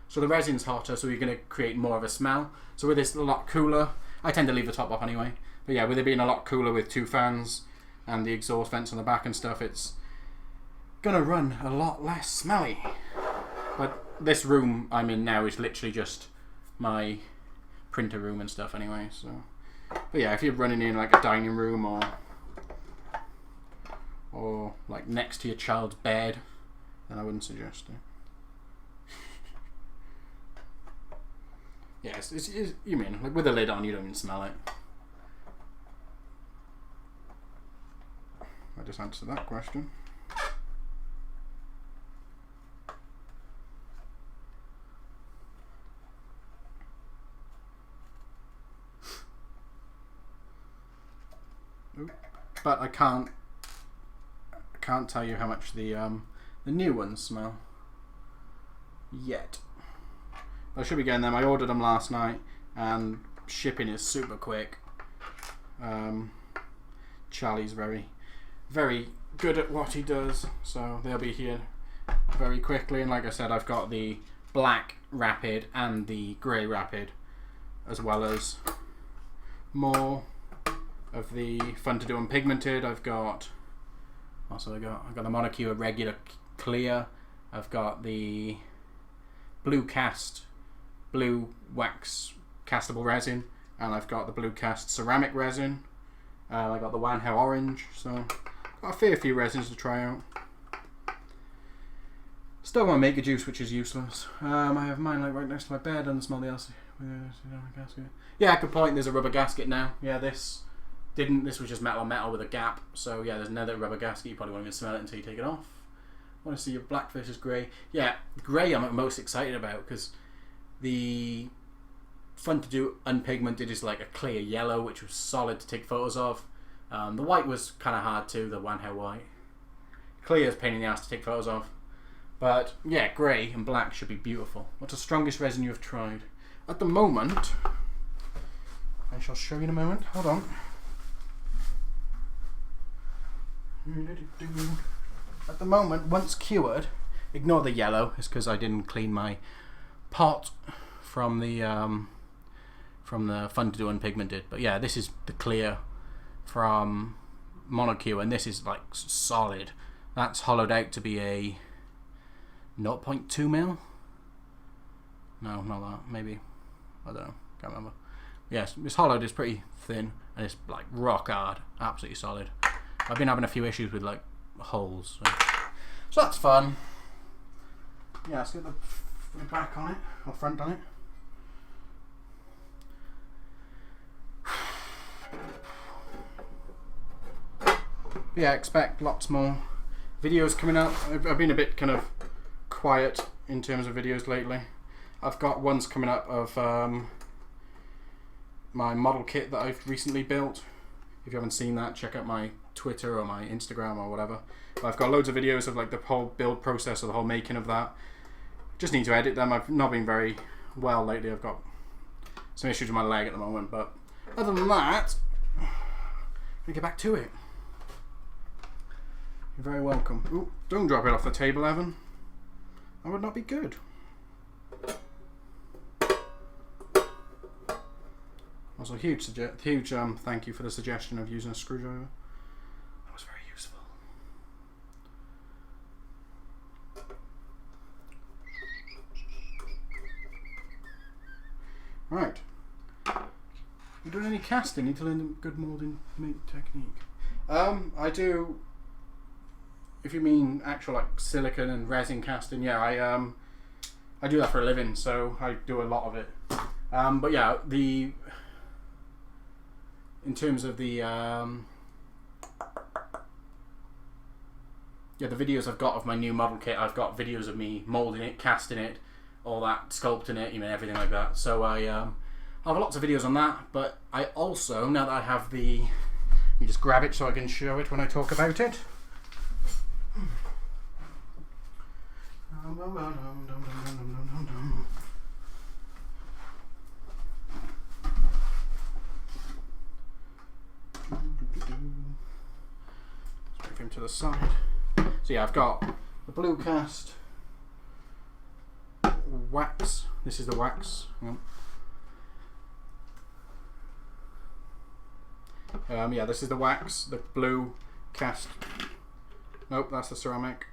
so the resin's hotter, so you're going to create more of a smell. So with this a lot cooler, I tend to leave the top off anyway. But yeah, with it being a lot cooler with 2 fans and the exhaust vents on the back and stuff, it's gonna run a lot less smelly. But this room I'm in now is literally just my printer room and stuff anyway. So, but yeah, if you're running in like a dining room or like next to your child's bed, then I wouldn't suggest it. Yeah, it's you mean like with the lid on, you don't even smell it. I just answered that question. But I can't tell you how much the new ones smell yet. I should be getting them. I ordered them last night, and shipping is super quick. Charlie's very good at what he does, so they'll be here very quickly. And like I said, I've got the black Rapid and the grey Rapid, as well as more of the Fun to Do Unpigmented. I've got the Monoq regular clear. I've got the blue wax castable resin, and I've got the blue cast ceramic resin. I got the Wanhao orange, so got a fair few resins to try out. Still want to make a juice, which is useless. I have mine like right next to my bed, and smell the LC. Yeah, good point. There's a rubber gasket now. Yeah, this was just metal on metal with a gap. So yeah, there's another rubber gasket. You probably won't even smell it until you take it off. I want to see your black versus grey. Yeah, grey I'm most excited about because the Fun to Do Unpigmented is like a clear yellow, which was solid to take photos of. The white was kind of hard too, the Wanhao white. Clear is a pain in the ass to take photos of. But yeah, grey and black should be beautiful. What's the strongest resin you have tried? At the moment, I shall show you in a moment. Hold on. At the moment, once cured, ignore the yellow. It's because I didn't clean my pot from the Fun to Do Unpigmented. But yeah, this is the clear from Monoq, and this is like solid. That's hollowed out to be a 0.2 mil. No, not that. Maybe, I don't know. Can't remember. Yes, it's hollowed. It's pretty thin, and it's like rock hard. Absolutely solid. I've been having a few issues with like holes, so that's fun. Yeah, let's get the back on it, or front on it. Yeah, expect lots more videos coming up. I've been a bit kind of quiet in terms of videos lately. I've got ones coming up of my model kit that I've recently built. If you haven't seen that, check out my Twitter or my Instagram or whatever. But I've got loads of videos of like the whole build process or the whole making of that. Just need to edit them. I've not been very well lately. I've got some issues with my leg at the moment, but other than that, we get back to it. You're very welcome. Ooh, don't drop it off the table, Evan. That would not be good. Also, huge thank you for the suggestion of using a screwdriver. That was very useful. Right. You doing any casting? Need to learn a good moulding technique. I do. If you mean actual like silicone and resin casting, yeah, I do that for a living, so I do a lot of it. But yeah, in terms of the videos I've got of my new model kit, I've got videos of me moulding it, casting it, all that, sculpting it, everything like that. So I have lots of videos on that, but I also, now that I have let me just grab it so I can show it when I talk about it. Let's move him to the side. So yeah, I've got the blue cast wax. This is the wax. Yeah, this is the wax, the blue cast. Nope, that's the ceramic.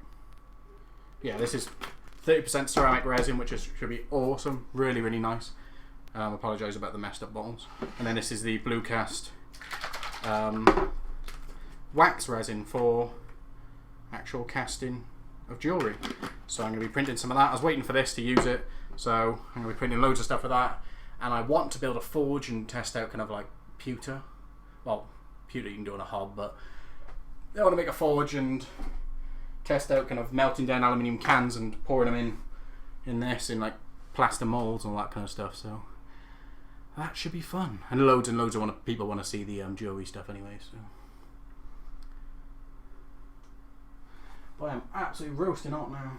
Yeah, this is 30% ceramic resin, which should be awesome. Really, really nice. Apologise about the messed up bottles. And then this is the blue cast wax resin for actual casting of jewellery. So I'm going to be printing some of that. I was waiting for this to use it, so I'm going to be printing loads of stuff with that. And I want to build a forge and test out kind of like pewter. Well, pewter you can do on a hob, but I want to make a forge and test out kind of melting down aluminium cans and pouring them in this in like plaster molds and all that kind of stuff. So that should be fun, and loads of people want to see the jewelry stuff anyway. So, but I'm absolutely roasting hot now.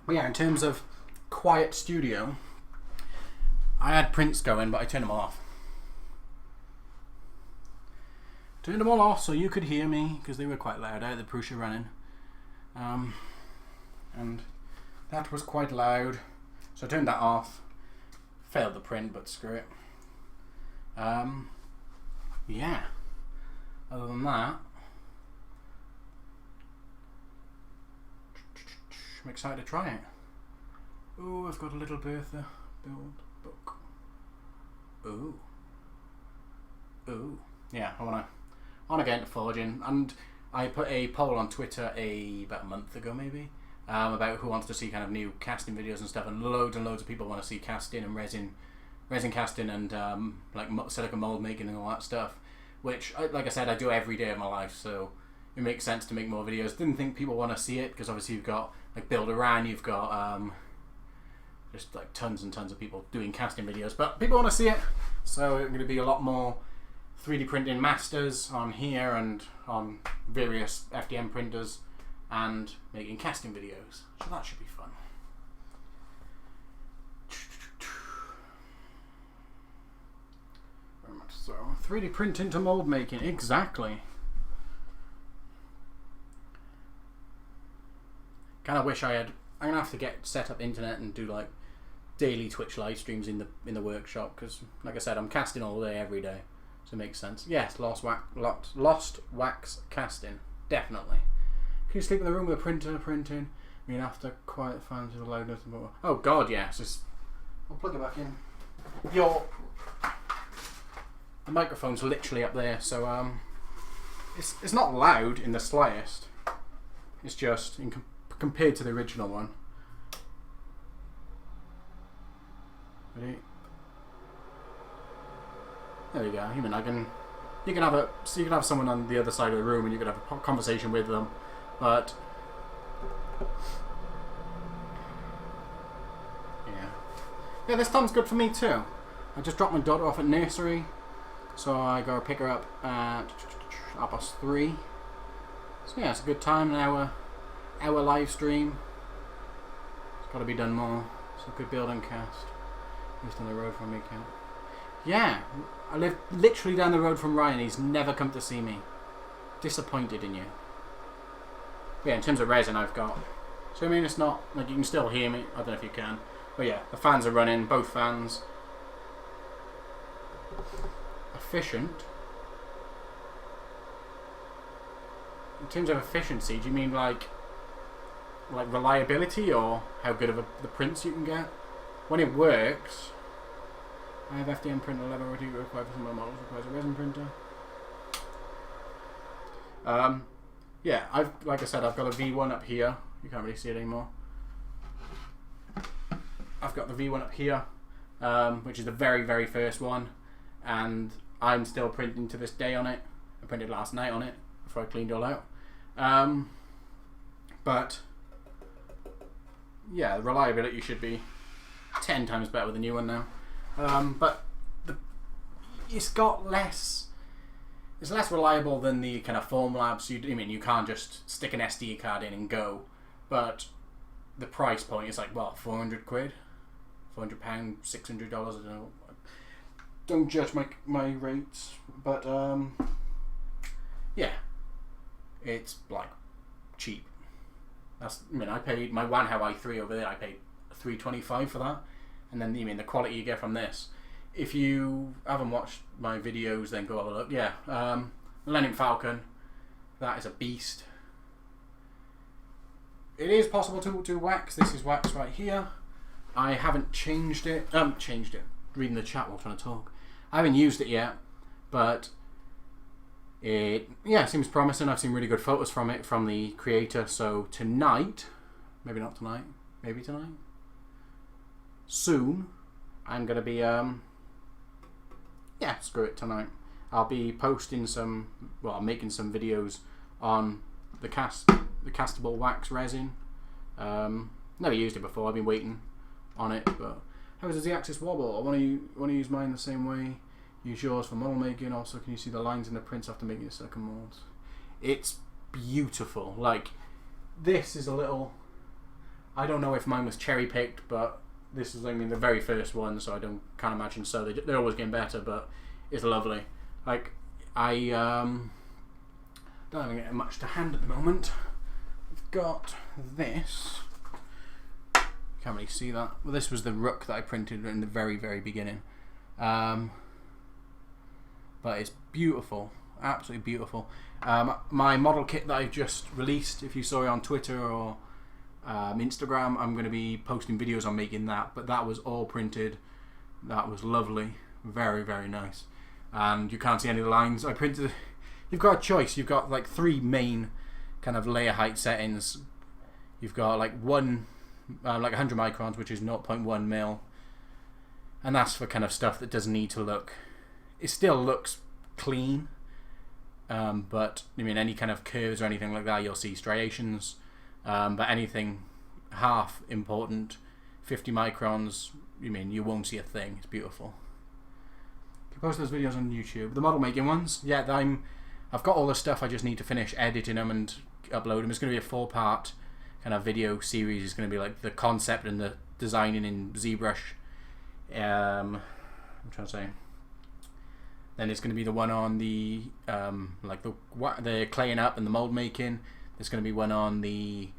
But yeah, in terms of quiet studio, I had prints going, but I turned them all off. Turned them all off so you could hear me, because they were quite loud. I had the Prusa running. And that was quite loud. So I turned that off. Failed the print, but screw it. Yeah. Other than that, I'm excited to try it. Oh, I've got a little Bertha build book. Ooh. Ooh. Yeah, I wanna get into forging, and I put a poll on Twitter about a month ago maybe, about who wants to see kind of new casting videos and stuff, and loads of people want to see casting and resin casting and like silicone mold making and all that stuff, which like I said, I do every day of my life, so it makes sense to make more videos. Didn't think people want to see it, because obviously you've got like Build Around, you've got just like tons and tons of people doing casting videos, but people want to see it, so it's going to be a lot more 3D printing masters on here and on various FDM printers and making casting videos, so that should be fun. Very much so. 3D printing to mold making, exactly. Kind of wish I had. I'm gonna have to get set up internet and do like daily Twitch live streams in the workshop, because like I said, I'm casting all day every day. So it makes sense. Yes, lost wax casting. Definitely. Can you sleep in the room with a printer printing? I mean, after quiet fans with loudness and more. Oh god, yes. I'll plug it back in. The microphone's literally up there, so it's not loud in the slightest. It's just compared to the original one. Ready? There we go. You can have someone on the other side of the room and you can have a conversation with them, but yeah, this time's good for me too. I just dropped my daughter off at nursery, so I go pick her up at 3:30. So yeah, it's a good time. An hour live stream. It's got to be done more. So good build and cast. Just on the road from me, Cat. Yeah, I live literally down the road from Ryan. He's never come to see me. Disappointed in you. Yeah, in terms of resin, I've got. So I mean, it's not like you can still hear me. I don't know if you can, but yeah, the fans are running, both fans. efficient. In terms of efficiency, do you mean like reliability, or how good of the prints you can get? When it works, I have FDM printer level required for some of my models, requires a resin printer. Yeah, like I said, I've got a V1 up here. You can't really see it anymore. I've got the V1 up here, which is the very, very first one, and I'm still printing to this day on it. I printed last night on it before I cleaned it all out. But yeah, the reliability should be 10 times better with the new one now. But it's got less. It's less reliable than the kind of Formlabs. I mean, you can't just stick an SD card in and go. But the price point is like, what, 400 quid? £400, $600, I don't know. Don't judge my rates. But, yeah. It's, like, cheap. I mean, I paid my Wanhao i3 over there, I paid $325 for that. And then, the quality you get from this. If you haven't watched my videos, then go have a look. Yeah, Millennium Falcon, that is a beast. It is possible to wax. This is wax right here. I haven't changed it. Reading the chat while trying to talk. I haven't used it yet, but it seems promising. I've seen really good photos from it from the creator. So tonight, maybe not tonight, maybe tonight, soon, I'm gonna be screw it tonight. I'll be posting making some videos on the castable wax resin. Never used it before. I've been waiting on it, but how does the axis wobble? I want to use mine the same way. Use yours for model making. Also, can you see the lines in the prints after making the second molds? It's beautiful. Like, this is a little. I don't know if mine was cherry picked, but this is, the very first one, so can't imagine so. They're always getting better, but it's lovely. Like, I don't have much to hand at the moment. I've got this. Can't really see that. Well, this was the rook that I printed in the very, very beginning. But it's beautiful, absolutely beautiful. My model kit that I've just released, if you saw it on Twitter or Instagram, I'm going to be posting videos on making that, but that was all printed. That was lovely, very, very nice. And you can't see any of the lines. I printed. You've got a choice. You've got like 3 main kind of layer height settings. You've got like 100 microns, which is 0.1 mil, and that's for kind of stuff that doesn't need to look. It still looks clean, but any kind of curves or anything like that, you'll see striations. But anything half important, 50 microns, you won't see a thing. It's beautiful. You can post those videos on YouTube. The model making ones, yeah, I've got all the stuff. I just need to finish editing them and upload them. It's going to be a 4-part kind of video series. It's going to be like the concept and the designing in ZBrush. I'm trying to say. Then it's going to be the one on the the claying up and the mold making. There's going to be one on the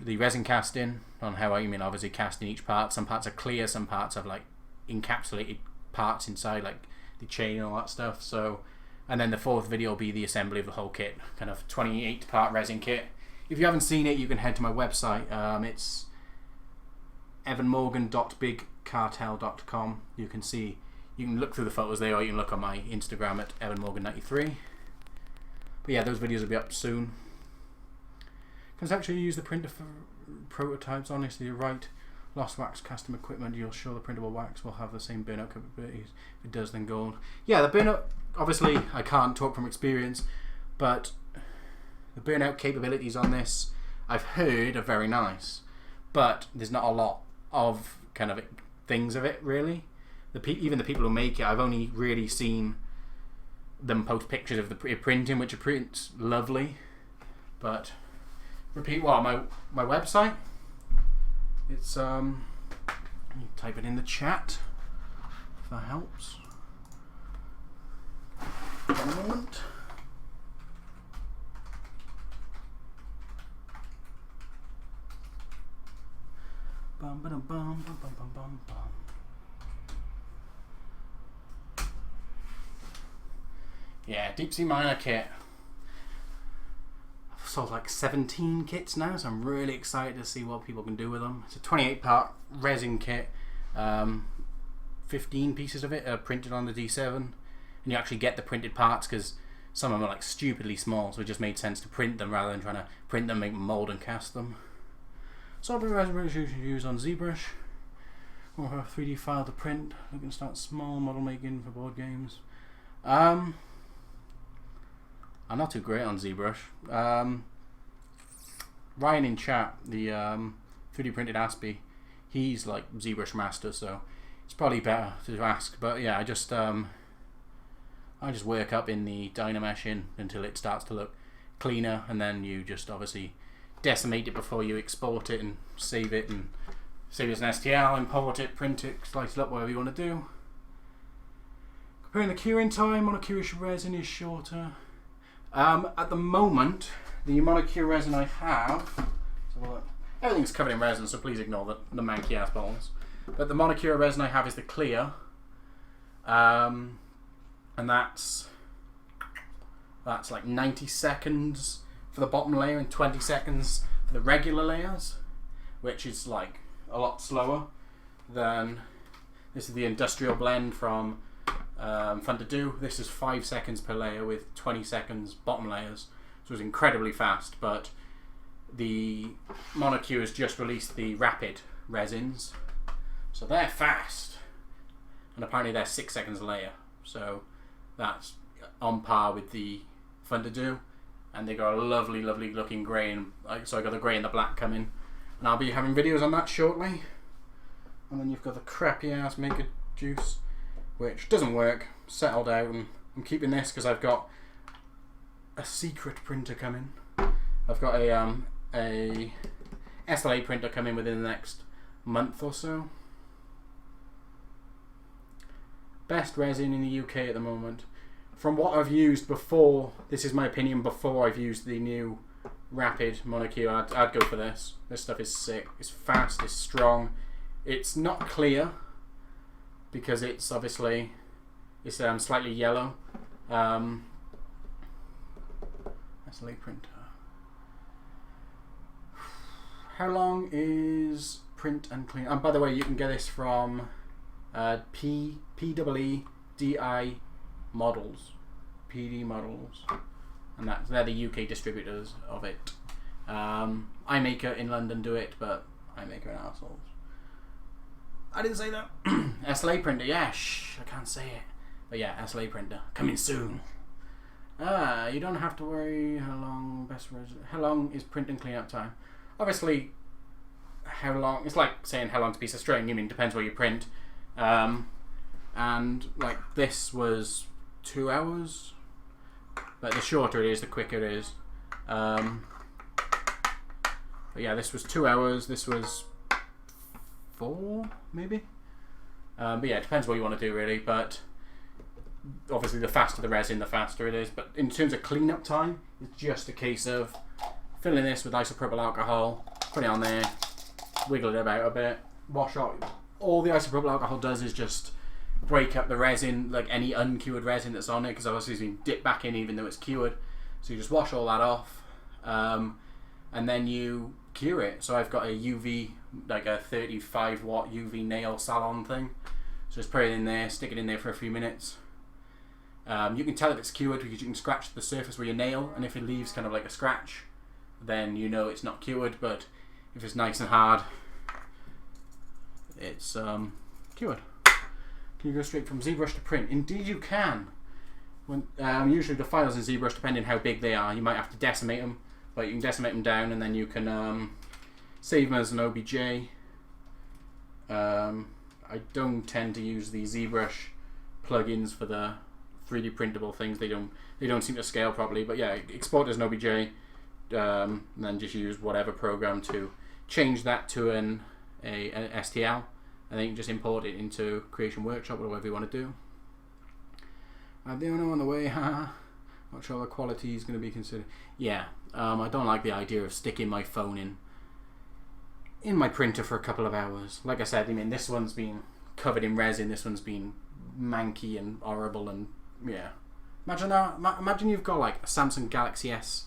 resin casting, on how obviously casting each part. Some parts are clear, some parts have like encapsulated parts inside, like the chain and all that stuff. So, and then the 4th video will be the assembly of the whole kit, kind of 28-part resin kit. If you haven't seen it, you can head to my website. It's evanmorgan.bigcartel.com. You can look through the photos there, or you can look on my Instagram at evanmorgan93. But yeah, those videos will be up soon. Can actually use the printer for prototypes. Honestly, you're right. Lost wax custom equipment. You'll show the printable wax will have the same burnout capabilities. If it does, then gold. Yeah, the burnout. Obviously, I can't talk from experience, but the burnout capabilities on this, I've heard, are very nice. But there's not a lot of kind of things of it really. Even the people who make it, I've only really seen them post pictures of the printing, which are prints lovely. But repeat what my website. It's you type it in the chat if that helps. One moment. Bum, ba-dum, bum, bum, bum, bum, bum, bum. yeah, deep sea miner kit. I've sold like 17 kits now, so I'm really excited to see what people can do with them. It's a 28-part resin kit. 15 pieces of it are printed on the D7, and you actually get the printed parts because some of them are like stupidly small, so it just made sense to print them rather than trying to print them, make them mold and cast them. Solid resin you should use on ZBrush. Or a 3D file to print. We can start small model making for board games. I'm not too great on ZBrush. Ryan in chat, the 3D printed Aspie, he's like ZBrush master, so it's probably better to ask. But yeah, I just work up in the Dynameshing until it starts to look cleaner, and then you just obviously decimate it before you export it and save it, and save it as an STL, import it, print it, slice it up, whatever you want to do. Comparing the curing time, monocure resin is shorter. At the moment, the monocure resin I have, everything's covered in resin, so please ignore the manky ass balls. But the monocure resin I have is the clear, and that's like 90 seconds for the bottom layer and 20 seconds for the regular layers, which is like a lot slower than this is the industrial blend from Fun to Do. This is 5 seconds per layer with 20 seconds bottom layers, so it's incredibly fast. But the monocure has just released the rapid resins, so they're fast, and apparently they're 6 seconds a layer, so that's on par with the Fun to Do, and they got a lovely looking grey, and so I got the grey and the black coming, and I'll be having videos on that shortly. And then you've got the crappy ass Maker Juice, which doesn't work, settled out, and I'm keeping this because I've got a secret printer coming. I've got a SLA printer coming within the next month or so. Best resin in the UK at the moment. From what I've used before, this is my opinion before I've used the new Rapid monocure, I'd go for this. This stuff is sick. It's fast, it's strong. It's not clear because it's obviously slightly yellow. SLA printer. How long is print and clean? And by the way, you can get this from PEEDI Models, PD Models, and they're the UK distributors of it. iMaker in London do it, but iMaker and arseholes. I didn't say that. SLA printer, yeah, I can't say it. But yeah, SLA printer coming soon. You don't have to worry how long is print and cleanup time. Obviously, how long? It's like saying how long's a piece of string. You mean depends where you print. And like this was 2 hours, but the shorter it is, the quicker it is. But yeah, this was 2 hours. This was 4, maybe. But yeah, it depends what you want to do, really. But obviously, the faster the resin, the faster it is. But in terms of cleanup time, it's just a case of filling this with isopropyl alcohol, put it on there, wiggle it about a bit, wash out. All the isopropyl alcohol does is just break up the resin, like any uncured resin that's on it, because obviously it's been dipped back in even though it's cured. So you just wash all that off, and then you cure it. So I've got a UV, like a 35 watt UV nail salon thing. So just put it in there, stick it in there for a few minutes. You can tell if it's cured because you can scratch the surface with your nail, and if it leaves kind of like a scratch, then you know it's not cured. But if it's nice and hard, it's cured. Can you go straight from ZBrush to print? Indeed you can. When usually the files in ZBrush, depending how big they are, you might have to decimate them, but you can decimate them down and then you can save them as an OBJ. I don't tend to use the ZBrush plugins for the 3D printable things. They don't seem to scale properly. But yeah, export as an OBJ, and then just use whatever program to change that to an STL, and then you can just import it into Creation Workshop or whatever you want to do. The owner on the way, not sure the quality is going to be considered. Yeah, I don't like the idea of sticking my phone in my printer for a couple of hours. Like I said, I mean, this one's been covered in resin, this one's been manky and horrible, and yeah, Imagine you've got like a Samsung Galaxy S6,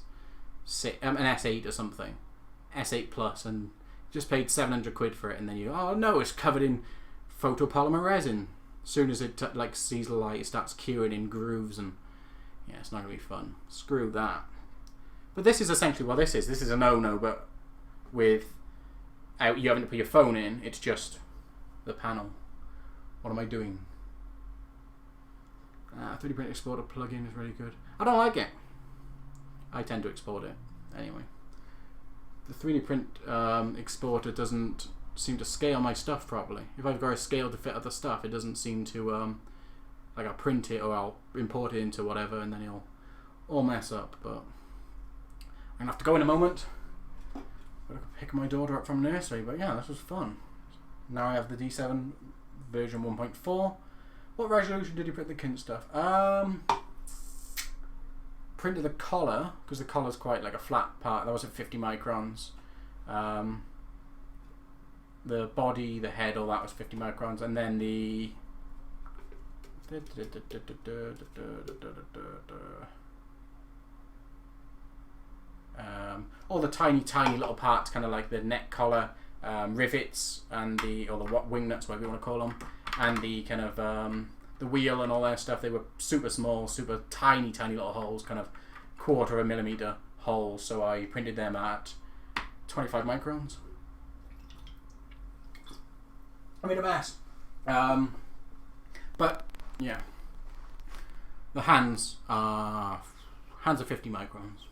an S8 or something, S8 Plus, and just paid 700 quid for it, and then oh no, it's covered in photopolymer resin. As soon as it like sees the light, it starts curing in grooves, and yeah, it's not gonna be fun. Screw that. But this is essentially what this is. This is a no-no, but with you having to put your phone in, it's just the panel. What am I doing? 3D Print Exporter plugin is really good. I don't like it. I tend to export it anyway. The 3D Print Exporter doesn't seem to scale my stuff properly. If I've got a scale to fit other stuff, it doesn't seem to like I'll print it or I'll import it into whatever, and then it'll all mess up. But I'm gonna have to go in a moment. Gotta pick my daughter up from nursery. But yeah, this was fun. Now I have the D7 version 1.4. What resolution did you print the Kint stuff? Printed the collar, because the collar's quite like a flat part. That was at 50 microns. The body, the head, all that was 50 microns, and then the all the tiny little parts, kind of like the neck collar, rivets, and the wing nuts, whatever you want to call them, and the kind of the wheel and all that stuff. They were super small, super tiny little holes, kind of 1/4 millimeter holes. So I printed them at 25 microns. I made a mess, but yeah, the hands are 50 microns.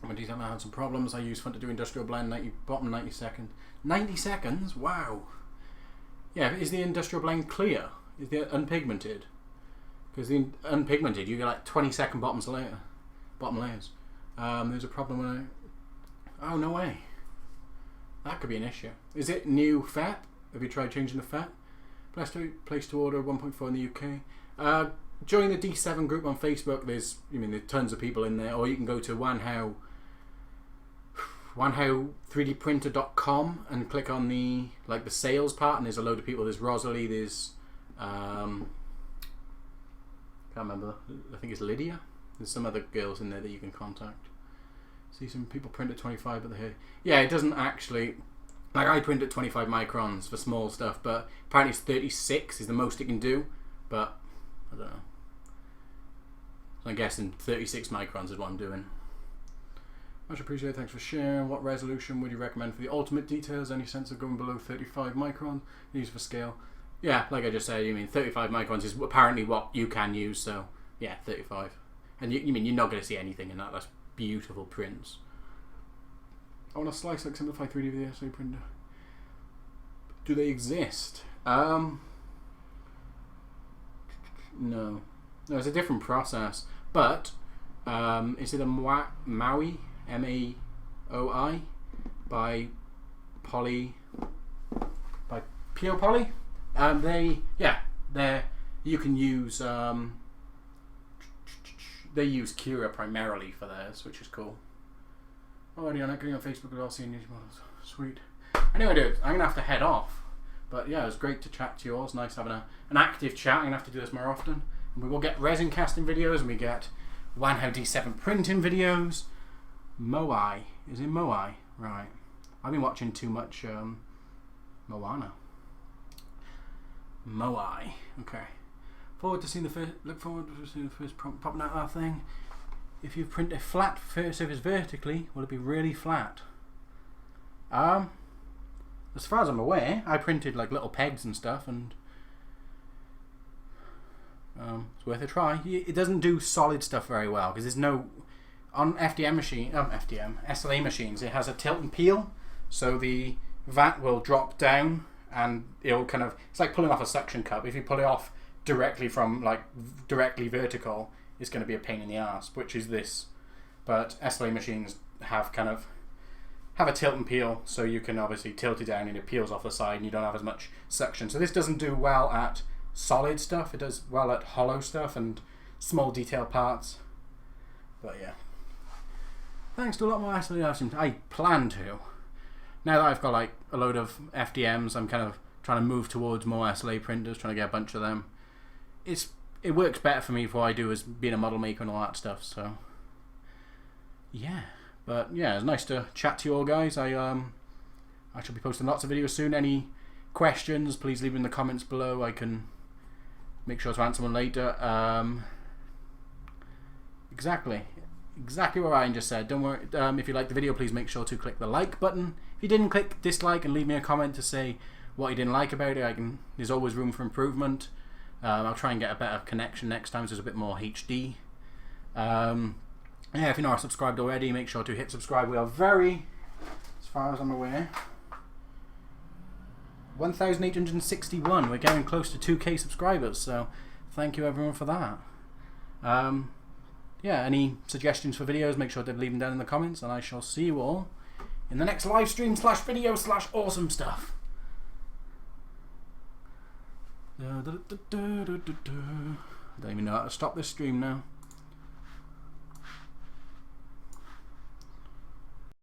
When D7 had some problems, I used fun to do industrial blend, bottom 90 seconds. 90 seconds? Wow. Yeah, is the industrial blend clear? Is the unpigmented? Because the unpigmented, you get like 20-second bottom layers. There's a problem when oh, no way. That could be an issue. Is it new FET? Have you tried changing the FET? Place to order 1.4 in the UK. Join the D7 group on Facebook. There's tons of people in there. Or you can go to Wanhao 3dprinter.com and click on the sales part, and there's a load of people. There's Rosalie, there's can't remember, I think it's Lydia. There's some other girls in there that you can contact. See some people print at 25, but yeah, it doesn't actually, like I print at 25 microns for small stuff, but apparently it's 36 is the most it can do, but I don't know. So I'm guessing 36 microns is what I'm doing. Much appreciated, thanks for sharing. What resolution would you recommend for the ultimate details? Any sense of going below 35 microns? Use for scale. Yeah, like I just said, 35 microns is apparently what you can use, so yeah, 35. And you're not going to see anything in that. That's beautiful prints. I want a slice like Simplify 3D with the SA printer. Do they exist? No, it's a different process. But is it a Maui, M-A-O-I, by Pure Poly? You can use they use Cura primarily for theirs, which is cool. Already on getting on Facebook with all seeing these models. Sweet. Anyway, dude, I'm gonna have to head off. But yeah, it was great to chat to you all. It's nice having an active chat. I'm gonna have to do this more often. And we will get resin casting videos, and we get Wanhao D7 printing videos. Moai. Is it Moai? Right. I've been watching too much Moana. Moai. Okay. Look forward to seeing the first prompt popping out of that thing. If you print a flat surface vertically, will it be really flat? As far as I'm aware, I printed like little pegs and stuff, and it's worth a try. It doesn't do solid stuff very well because there's no on SLA machines. It has a tilt and peel, so the vat will drop down, and it'll kind of, it's like pulling off a suction cup. If you pull it off directly vertical, it's going to be a pain in the ass, which is this. But SLA machines have a tilt and peel, so you can obviously tilt it down and it peels off the side and you don't have as much suction. So this doesn't do well at solid stuff. It does well at hollow stuff and small detail parts. But yeah, thanks to a lot more SLA. I plan to. Now that I've got like a load of FDMs, I'm kind of trying to move towards more SLA printers, trying to get a bunch of them. It's it works better for me for what I do as being a model maker and all that stuff. So yeah, but yeah, it's nice to chat to you all, guys. I shall be posting lots of videos soon. Any questions, please leave them in the comments below. I can make sure to answer them later. Exactly what Ryan just said. Don't worry. If you like the video, please make sure to click the like button. If you didn't, click dislike and leave me a comment to say what you didn't like about it. There's always room for improvement. I'll try and get a better connection next time, so it's a bit more HD. Yeah, if you're not subscribed already, make sure to hit subscribe. We are as far as I'm aware, 1,861. We're getting close to 2K subscribers, so thank you everyone for that. Yeah, any suggestions for videos, make sure to leave them down in the comments, and I shall see you all in the next live stream / video / awesome stuff. I don't even know how to stop this stream now.